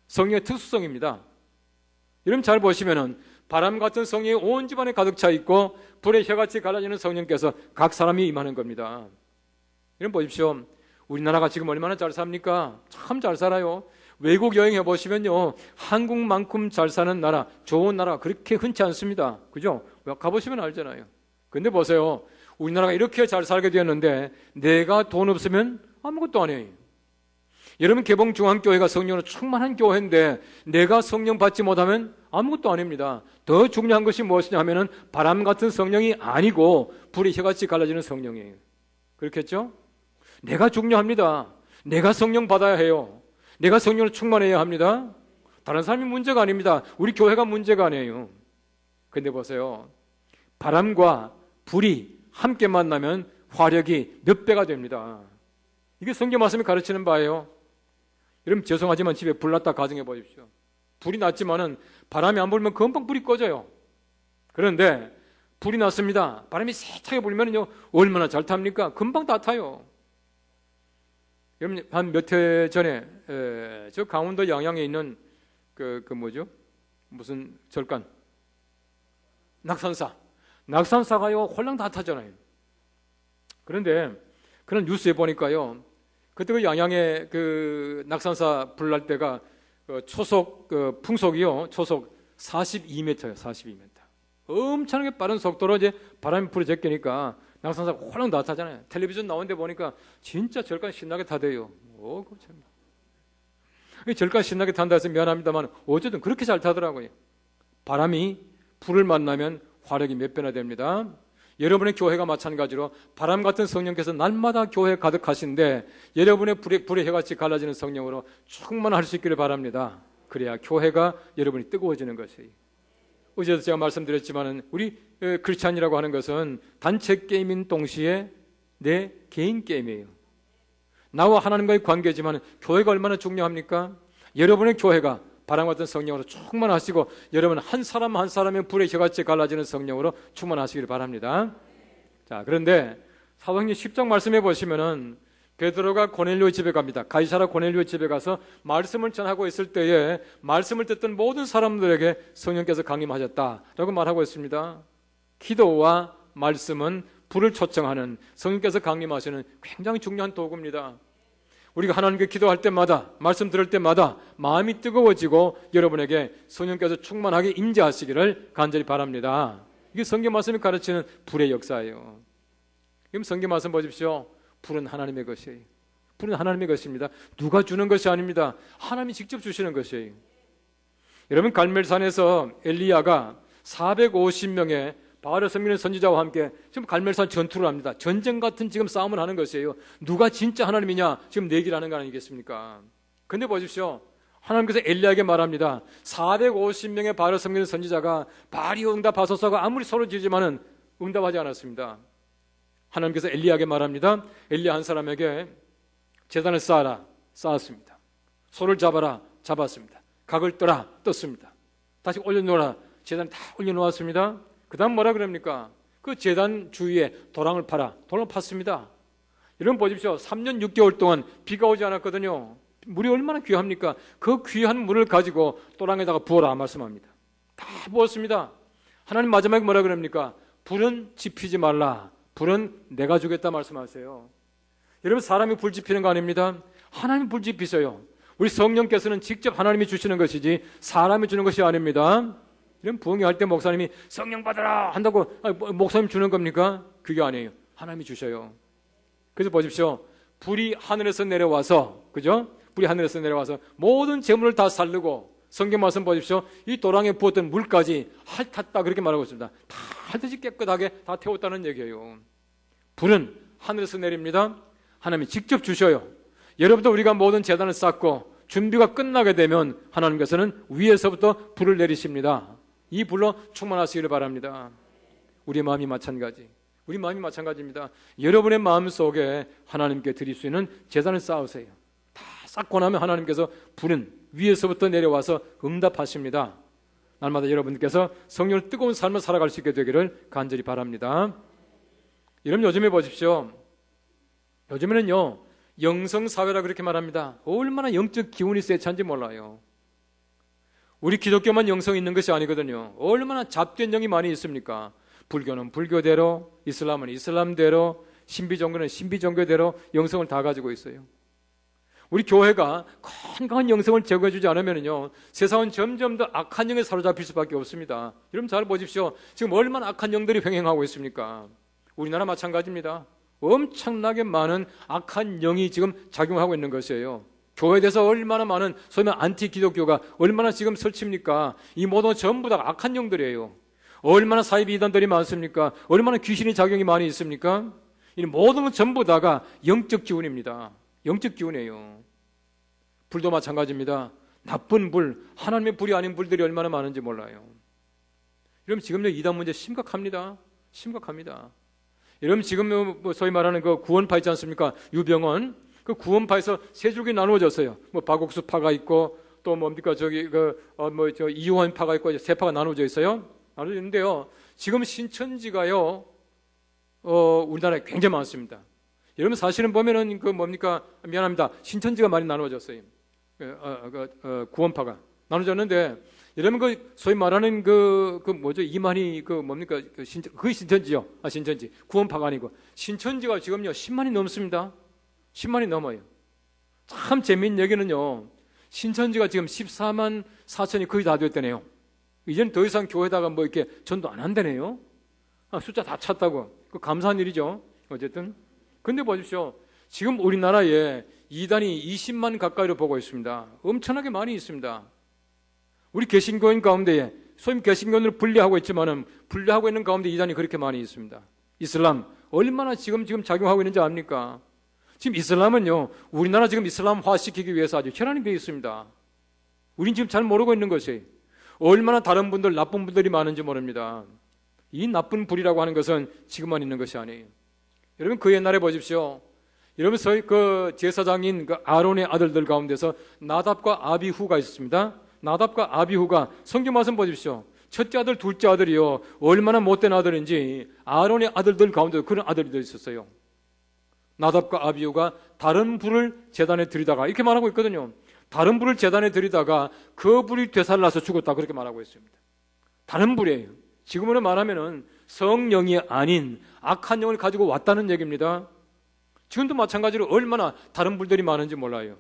A: 성령의 특수성입니다. 여러분 잘 보시면은 바람 같은 성령이 온 집안에 가득 차 있고 불의 혀같이 갈라지는 성령께서 각 사람이 임하는 겁니다. 여러분 보십시오. 우리나라가 지금 얼마나 잘 삽니까? 참 잘 살아요. 외국 여행해 보시면요, 한국만큼 잘 사는 나라, 좋은 나라가 그렇게 흔치 않습니다. 그죠? 가보시면 알잖아요. 근데 보세요. 우리나라가 이렇게 잘 살게 되었는데 내가 돈 없으면 아무것도 안 해요. 여러분 개봉중앙교회가 성령으로 충만한 교회인데 내가 성령 받지 못하면 아무것도 아닙니다. 더 중요한 것이 무엇이냐 하면은 바람 같은 성령이 아니고 불이 혀같이 갈라지는 성령이에요. 그렇겠죠? 내가 중요합니다. 내가 성령 받아야 해요. 내가 성령으로 충만해야 합니다. 다른 사람이 문제가 아닙니다. 우리 교회가 문제가 아니에요. 근데 보세요. 바람과 불이 함께 만나면 화력이 몇 배가 됩니다. 이게 성경 말씀이 가르치는 바예요. 여러분 죄송하지만 집에 불 났다 가정해 보십시오. 불이 났지만은 바람이 안 불면 금방 불이 꺼져요. 그런데 불이 났습니다. 바람이 세차게 불면요 얼마나 잘 탑니까? 금방 다 타요. 여러분 한 몇 해 전에 저 강원도 양양에 있는 그 뭐죠? 무슨 절간? 낙산사가요 홀랑 다 타잖아요. 그런데 그런 뉴스에 보니까요 그때 그 양양에 그 낙산사 불날 때가 초속 풍속이요 초속 42m예요. 42m. 엄청나게 빠른 속도로 이제 바람이 불이 제끼니까 낙산사가 홀랑 다 타잖아요. 텔레비전 나온 데 보니까 진짜 절간 신나게 타대요. 참. 절간 신나게 탄다 해서 미안합니다만 어쨌든 그렇게 잘 타더라고요. 바람이 불을 만나면 화력이 몇 배나 됩니다. 여러분의 교회가 마찬가지로 바람 같은 성령께서 날마다 교회에 가득하신데 여러분의 불의 혀같이 갈라지는 성령으로 충만할 수 있기를 바랍니다. 그래야 교회가 여러분이 뜨거워지는 것이에요. 어제도 제가 말씀드렸지만 우리 크리스찬이라고 하는 것은 단체 게임인 동시에 내 개인 게임이에요. 나와 하나님과의 관계지만 교회가 얼마나 중요합니까? 여러분의 교회가 바람 같은 성령으로 충만하시고 여러분 한 사람 한 사람의 불의 혀같이 갈라지는 성령으로 충만하시기를 바랍니다. 자, 그런데 사도행전 10장 말씀해 보시면은 베드로가 고넬료 집에 갑니다. 가이사라 고넬료 집에 가서 말씀을 전하고 있을 때에 말씀을 듣던 모든 사람들에게 성령께서 강림하셨다라고 말하고 있습니다. 기도와 말씀은 불을 초청하는, 성령께서 강림하시는 굉장히 중요한 도구입니다. 우리가 하나님께 기도할 때마다, 말씀 들을 때마다 마음이 뜨거워지고 여러분에게 성령께서 충만하게 임재하시기를 간절히 바랍니다. 이게 성경 말씀이 가르치는 불의 역사예요. 그럼 성경 말씀 보십시오. 불은 하나님의 것이에요. 불은 하나님의 것입니다. 누가 주는 것이 아닙니다. 하나님이 직접 주시는 것이에요. 여러분, 갈멜산에서 엘리야가 450명의 바알을 섬기는 선지자와 함께 지금 갈멜산 전투를 합니다. 전쟁 같은 지금 싸움을 하는 것이에요. 누가 진짜 하나님이냐 지금 내기를 하는 거 아니겠습니까? 근데 보십시오. 하나님께서 엘리야에게 말합니다. 450명의 바알을 섬기는 선지자가 바알이 응답하소서가 아무리 소리 지르지만은 응답하지 않았습니다. 하나님께서 엘리야에게 말합니다. 엘리야 한 사람에게 제단을 쌓아라. 쌓았습니다. 소를 잡아라. 잡았습니다. 각을 떠라. 떴습니다. 다시 올려놓아라. 제단 다 올려놓았습니다. 그 다음 뭐라 그럽니까? 그 제단 주위에 도랑을 파라. 도랑을 팠습니다. 여러분 보십시오. 3년 6개월 동안 비가 오지 않았거든요. 물이 얼마나 귀합니까? 그 귀한 물을 가지고 도랑에다가 부어라 말씀합니다. 다 부었습니다. 하나님 마지막에 뭐라 그럽니까? 불은 지피지 말라. 불은 내가 주겠다 말씀하세요. 여러분, 사람이 불 지피는 거 아닙니다. 하나님이 불 지피세요. 우리 성령께서는 직접 하나님이 주시는 것이지 사람이 주는 것이 아닙니다. 이런 부흥회 때 목사님이 성령 받아라 한다고 목사님 주는 겁니까? 그게 아니에요. 하나님이 주셔요. 그래서 보십시오. 불이 하늘에서 내려와서, 그죠? 불이 하늘에서 내려와서 모든 재물을 다 살르고, 성경 말씀 보십시오. 이 도랑에 부었던 물까지 핥았다 그렇게 말하고 있습니다. 다 핥듯이 깨끗하게 다 태웠다는 얘기예요. 불은 하늘에서 내립니다. 하나님이 직접 주셔요. 여러분도 우리가 모든 제단을 쌓고 준비가 끝나게 되면 하나님께서는 위에서부터 불을 내리십니다. 이 불로 충만하시기를 바랍니다. 우리의 마음이 마찬가지. 우리 마음이 마찬가지입니다. 여러분의 마음 속에 하나님께 드릴 수 있는 제단을 쌓으세요. 다 쌓고 나면 하나님께서 불은 위에서부터 내려와서 응답하십니다. 날마다 여러분께서 성령을 뜨거운 삶을 살아갈 수 있게 되기를 간절히 바랍니다. 여러분, 요즘에 보십시오. 요즘에는요, 영성사회라 그렇게 말합니다. 얼마나 영적 기운이 세찬지 몰라요. 우리 기독교만 영성이 있는 것이 아니거든요. 얼마나 잡된 영이 많이 있습니까? 불교는 불교대로, 이슬람은 이슬람대로, 신비종교는 신비종교대로 영성을 다 가지고 있어요. 우리 교회가 건강한 영성을 제공해 주지 않으면요, 세상은 점점 더 악한 영에 사로잡힐 수밖에 없습니다. 여러분 잘 보십시오. 지금 얼마나 악한 영들이 횡행하고 있습니까? 우리나라 마찬가지입니다. 엄청나게 많은 악한 영이 지금 작용하고 있는 것이에요. 교회에 대해서 얼마나 많은 소위 말하는 안티 기독교가 얼마나 지금 설칩니까? 이 모든 전부 다 악한 영들이에요. 얼마나 사이비 이단들이 많습니까? 얼마나 귀신의 작용이 많이 있습니까? 이 모든 건 전부 다가 영적 기운입니다. 영적 기운이에요. 불도 마찬가지입니다. 나쁜 불, 하나님의 불이 아닌 불들이 얼마나 많은지 몰라요. 여러분, 지금요 이단 문제 심각합니다. 심각합니다. 여러분, 지금 소위 말하는 그 구원파 있지 않습니까? 유병원. 그 구원파에서 세 줄기 나누어졌어요. 박옥수 파가 있고, 또 뭡니까? 이용환 파가 있고, 세 파가 나누어져 있어요. 나누어져 있는데요. 지금 신천지가요, 우리나라에 굉장히 많습니다. 여러분, 사실은 보면은 미안합니다. 신천지가 많이 나누어졌어요. 구원파가 나누어졌는데, 여러분, 소위 말하는 이만희, 그게 신천지요. 신천지. 구원파가 아니고. 신천지가 지금요, 10만이 넘습니다. 10만이 넘어요. 참 재미있는 얘기는요, 신천지가 지금 14만 4천이 거의 다 됐다네요. 이제는 더 이상 교회다가 이렇게 전도 안 한다네요. 숫자 다 찼다고. 그 감사한 일이죠. 어쨌든. 근데 보십시오. 지금 우리나라에 이단이 20만 가까이로 보고 있습니다. 엄청나게 많이 있습니다. 우리 개신교인 가운데에 소위 개신교인을 분리하고 있지만은 분리하고 있는 가운데 이단이 그렇게 많이 있습니다. 이슬람 얼마나 지금 작용하고 있는지 압니까? 지금 이슬람은요, 우리나라 지금 이슬람화 시키기 위해서 아주 혈안이 되어 있습니다. 우린 지금 잘 모르고 있는 것이 얼마나 다른 분들, 나쁜 분들이 많은지 모릅니다. 이 나쁜 불이라고 하는 것은 지금만 있는 것이 아니에요. 여러분, 그 옛날에 보십시오. 여러분, 저희 그 제사장인 그 아론의 아들들 가운데서 나답과 아비후가 있었습니다. 나답과 아비후가 성경 말씀 보십시오. 첫째 아들, 둘째 아들이요, 얼마나 못된 아들인지 아론의 아들들 가운데 그런 아들이 있었어요. 나답과 아비후가 다른 불을 제단에 들이다가 이렇게 말하고 있거든요. 다른 불을 제단에 들이다가 그 불이 되살라서 죽었다 그렇게 말하고 있습니다. 다른 불이에요. 지금으로 말하면은 성령이 아닌 악한 영을 가지고 왔다는 얘기입니다. 지금도 마찬가지로 얼마나 다른 불들이 많은지 몰라요.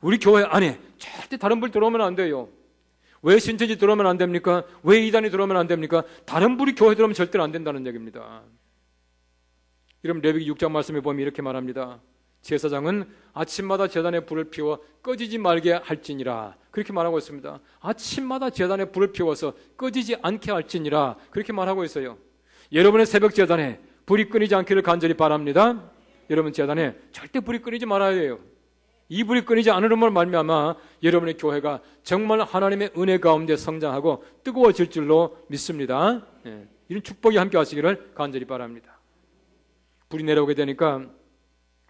A: 우리 교회 안에 절대 다른 불 들어오면 안 돼요. 왜 신천지 들어오면 안 됩니까? 왜 이단이 들어오면 안 됩니까? 다른 불이 교회 들어오면 절대로 안 된다는 얘기입니다. 여러분 레위기 6장 말씀에 보면 이렇게 말합니다. 제사장은 아침마다 제단에 불을 피워 꺼지지 말게 할지니라 그렇게 말하고 있습니다. 아침마다 제단에 불을 피워서 꺼지지 않게 할지니라 그렇게 말하고 있어요. 여러분의 새벽 제단에 불이 끊이지 않기를 간절히 바랍니다. 여러분 제단에 절대 불이 끊이지 말아야 해요. 이 불이 끊이지 않으므로 말미암아 여러분의 교회가 정말 하나님의 은혜 가운데 성장하고 뜨거워질 줄로 믿습니다. 이런 축복이 함께 하시기를 간절히 바랍니다. 불이 내려오게 되니까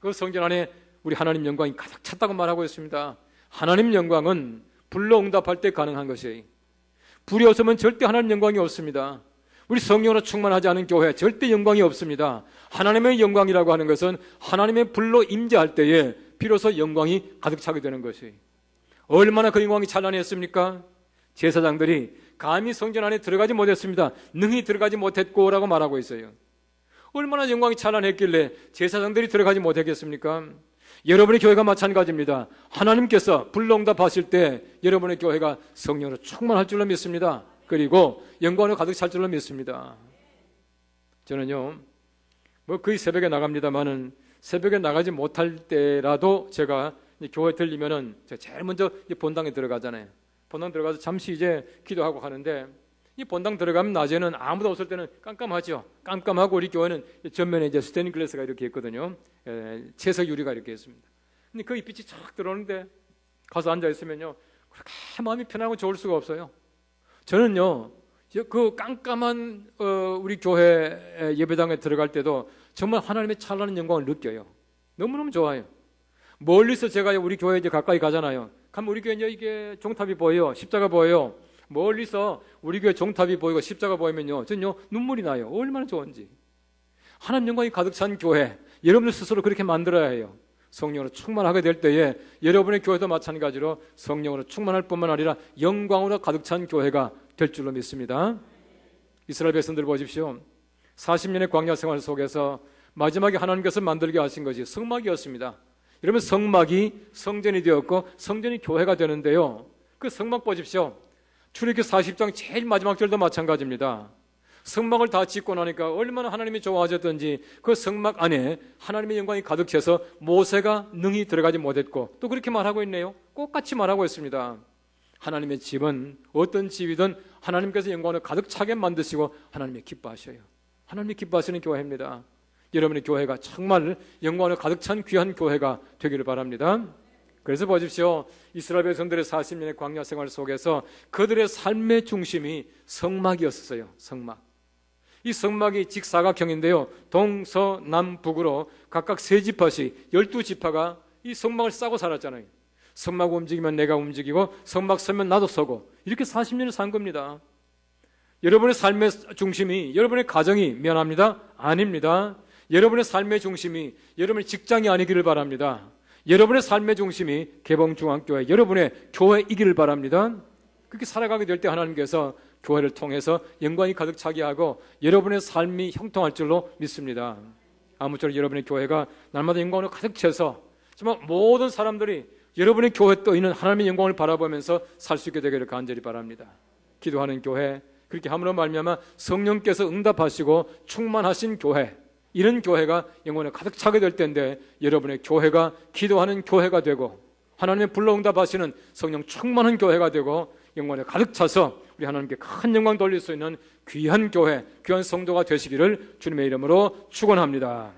A: 그 성전 안에 우리 하나님 영광이 가득 찼다고 말하고 있습니다. 하나님 영광은 불로 응답할 때 가능한 것이에요. 불이 없으면 절대 하나님 영광이 없습니다. 우리 성령으로 충만하지 않은 교회 절대 영광이 없습니다. 하나님의 영광이라고 하는 것은 하나님의 불로 임재할 때에 비로소 영광이 가득 차게 되는 것이에요. 얼마나 그 영광이 찬란했습니까? 제사장들이 감히 성전 안에 들어가지 못했습니다. 능히 들어가지 못했고 라고 말하고 있어요. 얼마나 영광이 찬란했길래 제사장들이 들어가지 못했겠습니까? 여러분의 교회가 마찬가지입니다. 하나님께서 불로 응답하실 때 여러분의 교회가 성령으로 충만할 줄로 믿습니다. 그리고 영광으로 가득 찰 줄로 믿습니다. 저는요 거의 새벽에 나갑니다만은 새벽에 나가지 못할 때라도 제가 교회 들리면은 제가 제일 먼저 본당에 들어가잖아요. 본당 들어가서 잠시 이제 기도하고 하는데 이 본당 들어가면 낮에는 아무도 없을 때는 깜깜하죠. 깜깜하고 우리 교회는 전면에 이제 스테인 글래스가 이렇게 있거든요. 채석 유리가 이렇게 있습니다. 근데 그 빛이 쫙 들어오는데 가서 앉아 있으면요 그렇게 마음이 편하고 좋을 수가 없어요. 저는요 그 깜깜한 우리 교회 예배당에 들어갈 때도 정말 하나님의 찬란한 영광을 느껴요. 너무너무 좋아요. 멀리서 제가 우리 교회 이제 가까이 가잖아요. 가면 우리 교회 이게 종탑이 보여요. 십자가 보여요. 멀리서 우리 교회 종탑이 보이고 십자가 보이면요 저는요 눈물이 나요. 얼마나 좋은지. 하나님 영광이 가득 찬 교회 여러분들 스스로 그렇게 만들어야 해요. 성령으로 충만하게 될 때에 여러분의 교회도 마찬가지로 성령으로 충만할 뿐만 아니라 영광으로 가득 찬 교회가 될 줄로 믿습니다. 이스라엘 백성들 보십시오. 40년의 광야 생활 속에서 마지막에 하나님께서 만들게 하신 것이 성막이었습니다. 여러분 성막이 성전이 되었고 성전이 교회가 되는데요 그 성막 보십시오. 출애굽기 40장 제일 마지막 절도 마찬가지입니다. 성막을 다 짓고 나니까 얼마나 하나님이 좋아하셨던지 그 성막 안에 하나님의 영광이 가득 차서 모세가 능히 들어가지 못했고 또 그렇게 말하고 있네요. 똑같이 말하고 있습니다. 하나님의 집은 어떤 집이든 하나님께서 영광을 가득 차게 만드시고 하나님이 기뻐하셔요. 하나님이 기뻐하시는 교회입니다. 여러분의 교회가 정말 영광을 가득 찬 귀한 교회가 되기를 바랍니다. 그래서 보십시오. 이스라엘 백성들의 40년의 광야 생활 속에서 그들의 삶의 중심이 성막이었어요. 성막. 이 성막이 직사각형인데요. 동서남북으로 각각 세 지파씩 12지파가 이 성막을 싸고 살았잖아요. 성막 움직이면 내가 움직이고 성막 서면 나도 서고 이렇게 40년을 산 겁니다. 여러분의 삶의 중심이 여러분의 가정이 미안합니다. 아닙니다. 여러분의 삶의 중심이 여러분의 직장이 아니기를 바랍니다. 여러분의 삶의 중심이 개봉중앙교회 여러분의 교회이기를 바랍니다. 그렇게 살아가게 될 때 하나님께서 교회를 통해서 영광이 가득 차게 하고 여러분의 삶이 형통할 줄로 믿습니다. 아무쪼록 여러분의 교회가 날마다 영광으로 가득 차서 정말 모든 사람들이 여러분의 교회에 떠 있는 하나님의 영광을 바라보면서 살 수 있게 되기를 간절히 바랍니다. 기도하는 교회 그렇게 함으로 말미암아 성령께서 응답하시고 충만하신 교회 이런 교회가 영혼에 가득 차게 될 텐데 여러분의 교회가 기도하는 교회가 되고 하나님의 불로 응답하시는 성령 충만한 교회가 되고 영혼에 가득 차서 우리 하나님께 큰 영광 돌릴 수 있는 귀한 교회, 귀한 성도가 되시기를 주님의 이름으로 축원합니다.